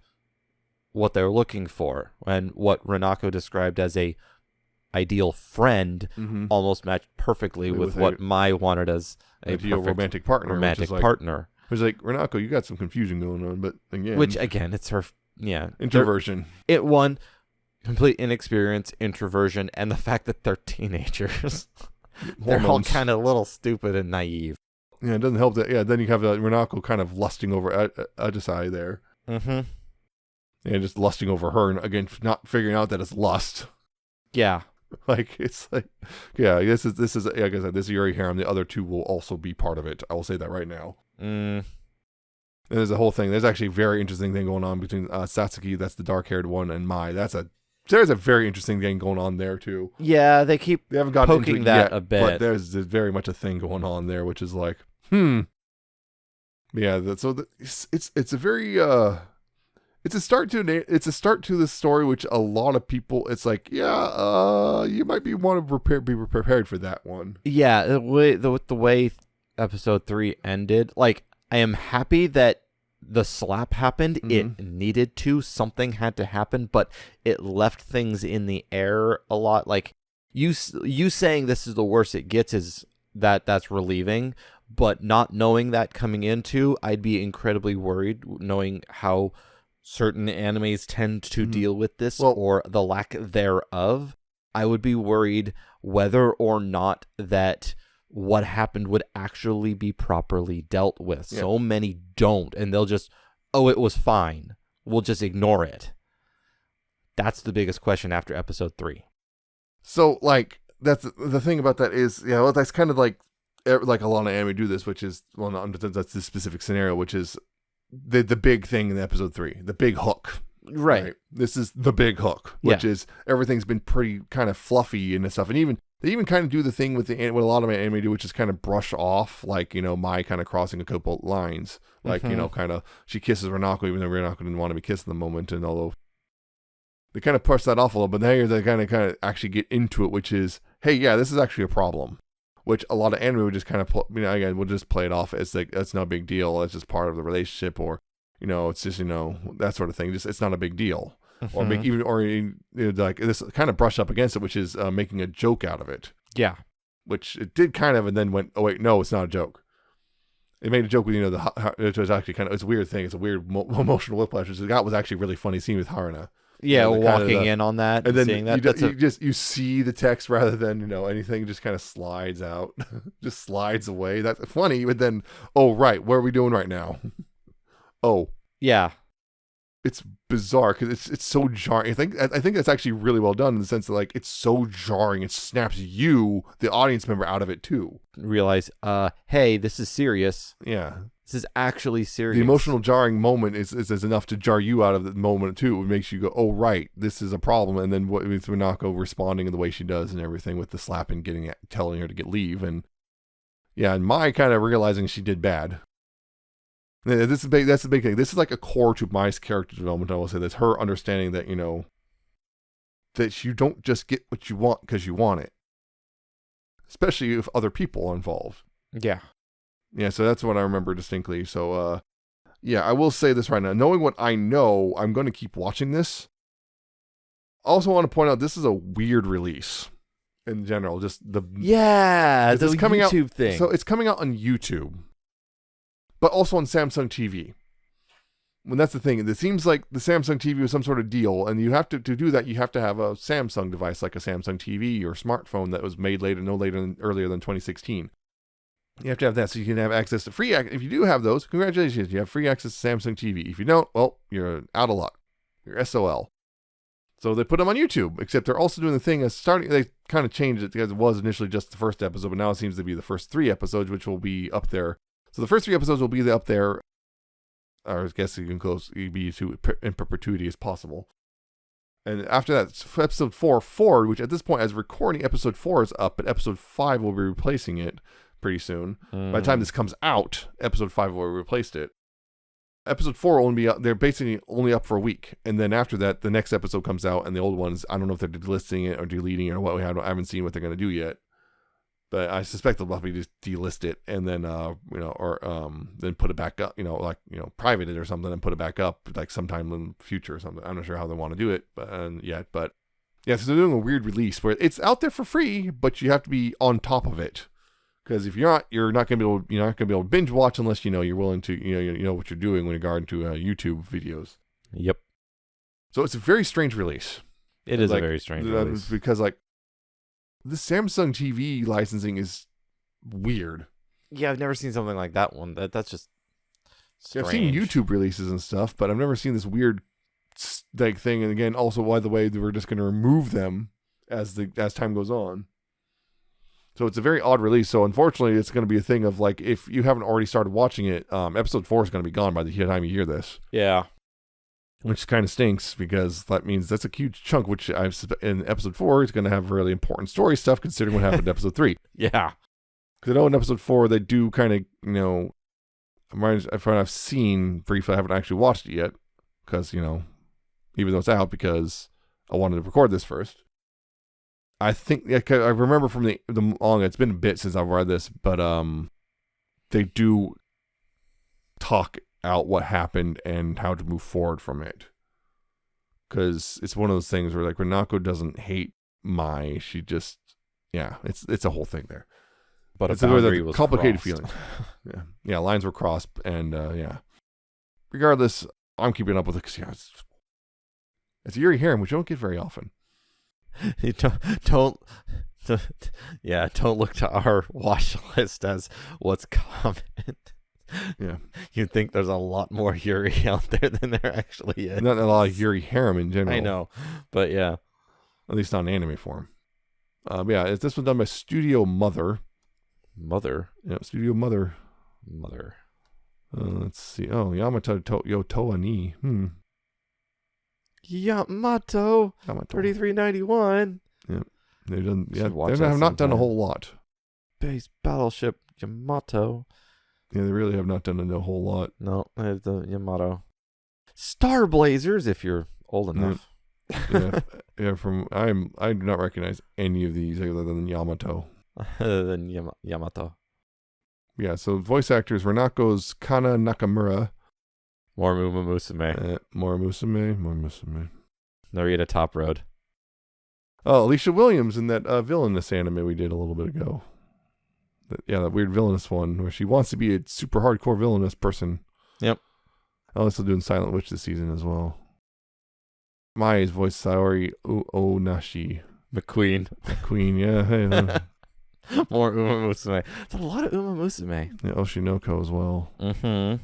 what they're looking for, and what Renako described as a ideal friend almost matched perfectly with what Mai wanted as a ideal romantic partner. It was like, Renako, you got some confusion going on, but again... Which, again, it's her... Yeah. Introversion. Complete inexperience, introversion, and the fact that they're teenagers. They're all kind of a little stupid and naive. Yeah, it doesn't help that... Yeah, then you have Renako kind of lusting over Ajisai there. Mm-hmm. Yeah, just lusting over her, and again, not figuring out that it's lust. Yeah. This is like I said, this is Yuri harem. The other two will also be part of it. I will say that right now. And there's a whole thing. There's actually a very interesting thing going on between Satsuki, that's the dark-haired one, and Mai. There's a very interesting thing going on there too. Yeah, they haven't gotten poking into that yet, a bit, but there's very much a thing going on there, which is like, Yeah, it's a very it's a start to the story, which a lot of people, it's like, you might want to be prepared for that one. Yeah, the way episode 3 ended, like, I am happy that the slap happened. It needed to. Something had to happen, but it left things in the air a lot. Like, you saying this is the worst it gets is that's relieving, but not knowing that coming into, I'd be incredibly worried knowing how certain animes tend to deal with this or the lack thereof. I would be worried whether or not that what happened would actually be properly dealt with. Yeah. So many don't, and they'll just, it was fine. We'll just ignore it. That's the biggest question after episode 3. So, like, that's the thing about that is, that's kind of like a lot of anime do this, which is, that's this specific scenario, which is the big thing in episode 3, the big hook. Right. This is the big hook, which is everything's been pretty kind of fluffy and stuff. And they even kind of do the thing with what a lot of anime do, which is kind of brush off, like, Mai kind of crossing a couple lines. Like, kind of, she kisses Renako, even though Renako didn't want to be kissed in the moment. And although they kind of push that off a little, but now they kind of actually get into it, which is, hey, yeah, this is actually a problem. Which a lot of anime would just kind of, again, we'll just play it off as like, that's no big deal. It's just part of the relationship, or, it's just, that sort of thing. Just, it's not a big deal. Or like this kind of brush up against it, which is making a joke out of it. Yeah. Which it did kind of, and then went, oh wait, no, it's not a joke. It made a joke with, which was actually kind of, it's a weird thing. It's a weird emotional whiplash, which was actually a really funny scene with Haruna. Yeah, walking in on that and then seeing that. You see the text rather than, anything just kind of slides out, just slides away. That's funny, but then, oh, right, what are we doing right now? Oh. Yeah. It's bizarre because it's so jarring. I think that's actually really well done in the sense that, like, it's so jarring. It snaps you, the audience member, out of it too. Realize, hey, this is serious. Yeah. This is actually serious. The emotional jarring moment is enough to jar you out of the moment too. It makes you go, oh, right, this is a problem. And then with Minako responding in the way she does and everything with the slap and telling her to get leave. And yeah, and Mai kind of realizing she did bad. That's the big thing. This is like a core to Mai's character development. I will say that's her understanding that, that you don't just get what you want because you want it. Especially if other people are involved. Yeah. Yeah, so that's what I remember distinctly. So, I will say this right now. Knowing what I know, I'm going to keep watching this. I also want to point out this is a weird release in general. Just the YouTube thing. So it's coming out on YouTube, but also on Samsung TV. When that's the thing, it seems like the Samsung TV was some sort of deal, and you have to do that. You have to have a Samsung device, like a Samsung TV or smartphone that was made earlier than 2016. You have to have that so you can have access to free. If you do have those, congratulations, you have free access to Samsung TV. If you don't, well, you're out of luck. You're SOL. So they put them on YouTube, except they're also doing the thing as they kind of changed it because it was initially just the first episode, but now it seems to be the first 3 episodes, which will be up there. So the first 3 episodes will be up there, or I guess you can be to in perpetuity as possible. And after that, episode 4 forward, which at this point, as recording, episode 4 is up, but episode 5 will be replacing it pretty soon. By the time this comes out, episode 5 will have replaced it. Episode 4 will only be up, they're basically only up for a week. And then after that, the next episode comes out, and the old ones, I don't know if they're delisting it or deleting it or what. I haven't seen what they're going to do yet. But I suspect they'll probably just delist it and then, then put it back up, private it or something and put it back up like sometime in the future or something. I'm not sure how they want to do it yet, but yeah, so they're doing a weird release where it's out there for free, but you have to be on top of it. Because if you're not going to be able to binge watch unless you're willing to, you know what you're doing with regard to YouTube videos. Yep. So it's a very strange release. It is a very strange release because the Samsung TV licensing is weird. Yeah, I've never seen something like that one. That's just strange. I've seen YouTube releases and stuff, but I've never seen this weird thing. And again, also by the way, we're just going to remove them as time goes on. So it's a very odd release. So unfortunately, it's going to be a thing of like, if you haven't already started watching it, episode 4 is going to be gone by the time you hear this. Yeah. Which kind of stinks because that means that's a huge chunk, which in episode 4 is going to have really important story stuff considering what happened in episode 3. Yeah. Because I know in episode 4, they do kind of, from what I've seen briefly, I haven't actually watched it yet. because, even though it's out, because I wanted to record this first. I think, I remember from the manga, it's been a bit since I've read this, but they do talk out what happened and how to move forward from it. Because it's one of those things where, like, Renako doesn't hate Mai, she just, it's a whole thing there. But it's a boundary was complicated crossed. feeling. Yeah, lines were crossed, and regardless, I'm keeping up with it because it's a Yuri harem, which you don't get very often. You don't look to our watch list as what's common. Yeah, You'd think there's a lot more Yuri out there than there actually is. Not a lot of Yuri harem in general. I know, but yeah, at least not in anime form. This was done by Studio Mother. Yeah, Studio Mother. Let's see. Oh, Yamato Yotoa ni. Yamato 3391. Yeah, they have not done a whole lot. Base Battleship Yamato. Yeah, they really have not done a whole lot. No, it's the Yamato. Star Blazers, if you're old enough. Yeah. I do not recognize any of these other than Yamato. Yamato. Yeah, so voice actors Renako's Kana Nakamura. Mormu Musume. More Musume. Narita Top Road. Oh, Alicia Williams in that villainous anime we did a little bit ago. That weird villainous one where she wants to be a super hardcore villainous person. Yep. I'm also doing Silent Witch this season as well. Mai's voice Saori Onashi. The Queen. Yeah. Hey, More Uma Musume. There's a lot of Uma Musume. Yeah, Oshinoko as well. Mm-hmm.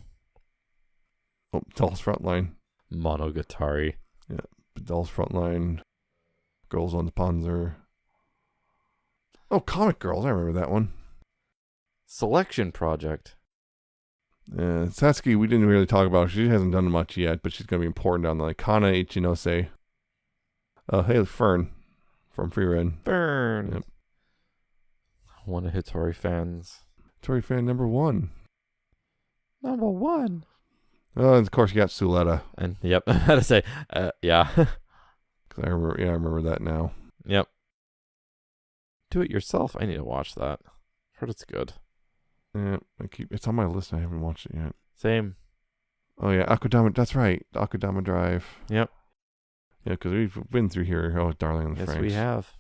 Oh, Doll's Frontline. Monogatari. Yeah, Doll's Frontline. Girls on the Panzer. Oh, Comic Girls. I remember that one. Selection Project. Satsuki, we didn't really talk about. She hasn't done much yet, but she's going to be important down the line. Kana Ichinose. Hey, Fern from Free Red. Fern. Yep. One of Hitori fans. Hitori fan number 1. Number 1. Oh, and of course you got Suletta. And yep, I had to say, yeah. Cause I remember that now. Yep. Do it yourself. I need to watch that. Heard it's good. Yeah, it's on my list. I haven't watched it yet. Same. Oh yeah, Akudama. That's right, Akudama Drive. Yep. Yeah, because we've been through here. Oh, Darling in the Yes, Franxx. we have.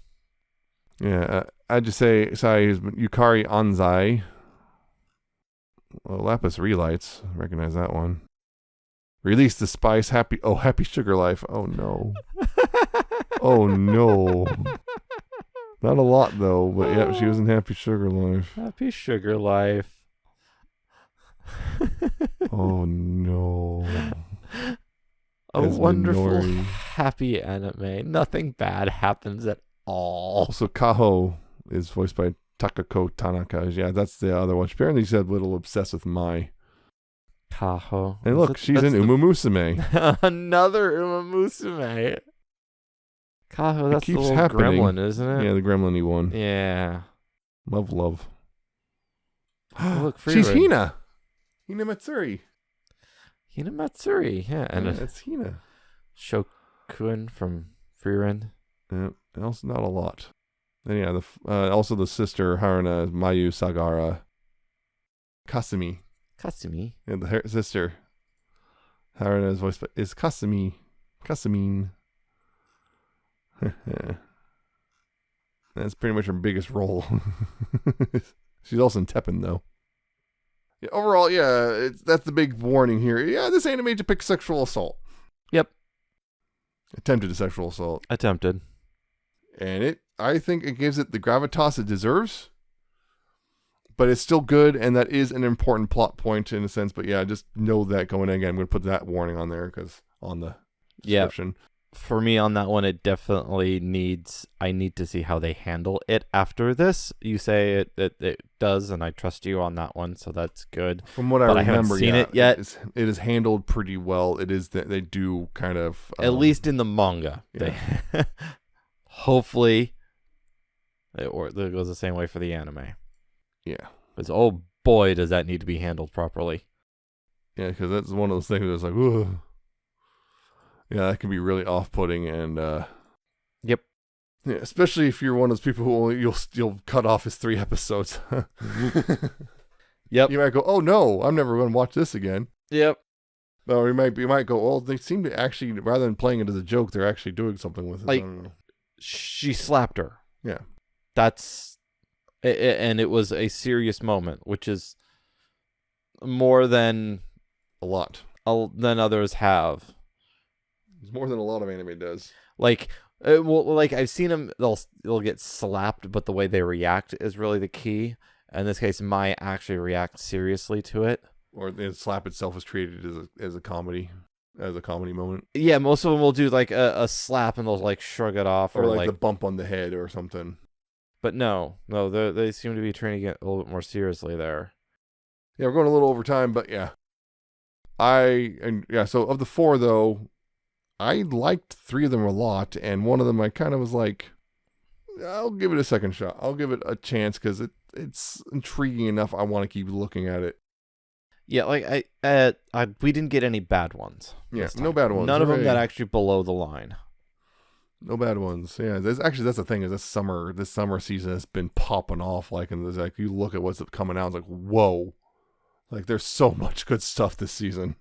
Yeah, I'd just say Yukari Anzai. Well, Lapis Relights. Recognize that one. Release the Spice. Happy Sugar Life. Oh no. Oh no. Not a lot though, but yeah, she was in Happy Sugar Life. Happy Sugar Life. Oh no. A As wonderful, Minori. happy anime. Nothing bad happens at all. Also, Kaho is voiced by Takako Tanaka. Yeah, that's the other one. Apparently, she's a little obsessed with Mai. Kaho. And look, she's in Uma Musume. Another Uma Musume. Kaho, that's the keeps little happening. gremlin, isn't it? Yeah, the gremlin-y one. Yeah. Love. Look, she's Freeland. Hina. Hina Matsuri. Hina Matsuri, yeah. And it's Hina. Shokun from Freerun. Yeah, also not a lot. And yeah, also the sister, Haruna, is Mayu Sagara. Kasumi. Yeah, the sister. Haruna is voiced by Kasumi. Kasumine. That's pretty much her biggest role. She's also in Teppen, though. Yeah, overall, yeah, that's the big warning here. Yeah, this anime depicts sexual assault. Yep. Attempted sexual assault. Attempted. And I think it gives it the gravitas it deserves. But it's still good, and that is an important plot point in a sense. But yeah, just know that going in. Again, I'm going to put that warning on there because on the description. Yeah. For me on that one, it definitely I need to see how they handle it after this. You say it does, and I trust you on that one, so that's good. From what I remember, I haven't seen it yet. It is handled pretty well. It is that they do kind of... At least in the manga. Yeah. Hopefully, it goes the same way for the anime. Yeah. Because, oh boy, does that need to be handled properly. Yeah, because that's one of those things that's like, ugh. Yeah, that can be really off-putting, and Yep. yeah, especially if you're one of those people who you'll cut off his 3 episodes. Yep. You might go, oh no, I'm never going to watch this again. Yep. Or you might go, oh, they seem to actually, rather than playing it as a joke, they're actually doing something with it. Like, I don't know. She slapped her. Yeah. That's, and it was a serious moment, which is more than A lot. Than others have. It's more than a lot of anime does. Like, like I've seen them, they'll get slapped, but the way they react is really the key. In this case, Mai actually react seriously to it. Or the slap itself was created as a comedy moment. Yeah, most of them will do like a slap and they'll like shrug it off, or like the bump on the head or something. But no, they seem to be treating it a little bit more seriously there. Yeah, we're going a little over time, but yeah. So of the 4 though, I liked 3 of them a lot, and one of them I kind of was like, I'll give it a second shot. I'll give it a chance because it's intriguing enough. I want to keep looking at it. Yeah, like we didn't get any bad ones. Yeah, no bad ones. None of them that actually below the line. No bad ones. Yeah, that's the thing is this summer season has been popping off. Like, and there's like you look at what's coming out, it's like whoa, like there's so much good stuff this season.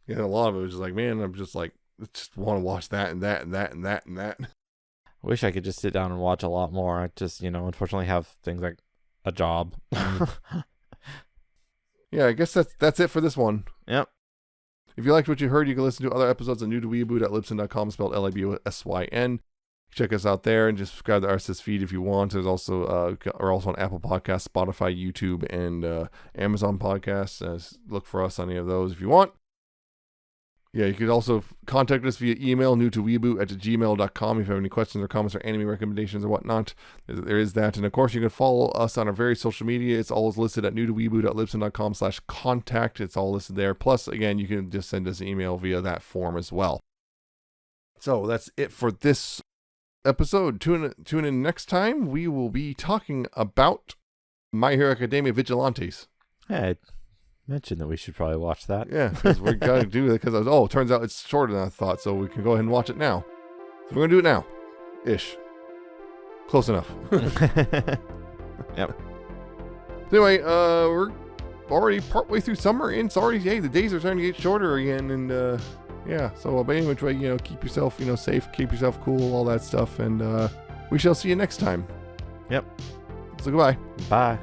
Yeah, a lot of it was just like, man, I'm just like just want to watch that and that and that and that and that. I wish I could just sit down and watch a lot more. I just unfortunately have things like a job. Yeah, I guess that's it for this one. Yep. If you liked what you heard, you can listen to other episodes of newtoweeaboo.libsyn.com, spelled Libsyn. Check us out there and just subscribe to the RSS feed if you want. There's also we're also on Apple Podcasts, Spotify, YouTube, and Amazon Podcasts. Look for us on any of those if you want. Yeah, you could also contact us via email, newtoweeaboo@gmail.com, if you have any questions or comments or anime recommendations or whatnot. There is that. And of course, you can follow us on our various social media. It's always listed at newtoweeaboo.libsyn.com/contact. It's all listed there. Plus, again, you can just send us an email via that form as well. So that's it for this episode. Tune in next time. We will be talking about My Hero Academia Vigilantes. Hey, mentioned that we should probably watch that. Yeah, because we got to do it because it turns out it's shorter than I thought, so we can go ahead and watch it now. So we're going to do it now. Ish. Close enough. Yep. So anyway, we're already partway through summer, and it's already, the days are starting to get shorter again, and yeah, so but anyway, keep yourself, safe, keep yourself cool, all that stuff, and we shall see you next time. Yep. So goodbye. Bye.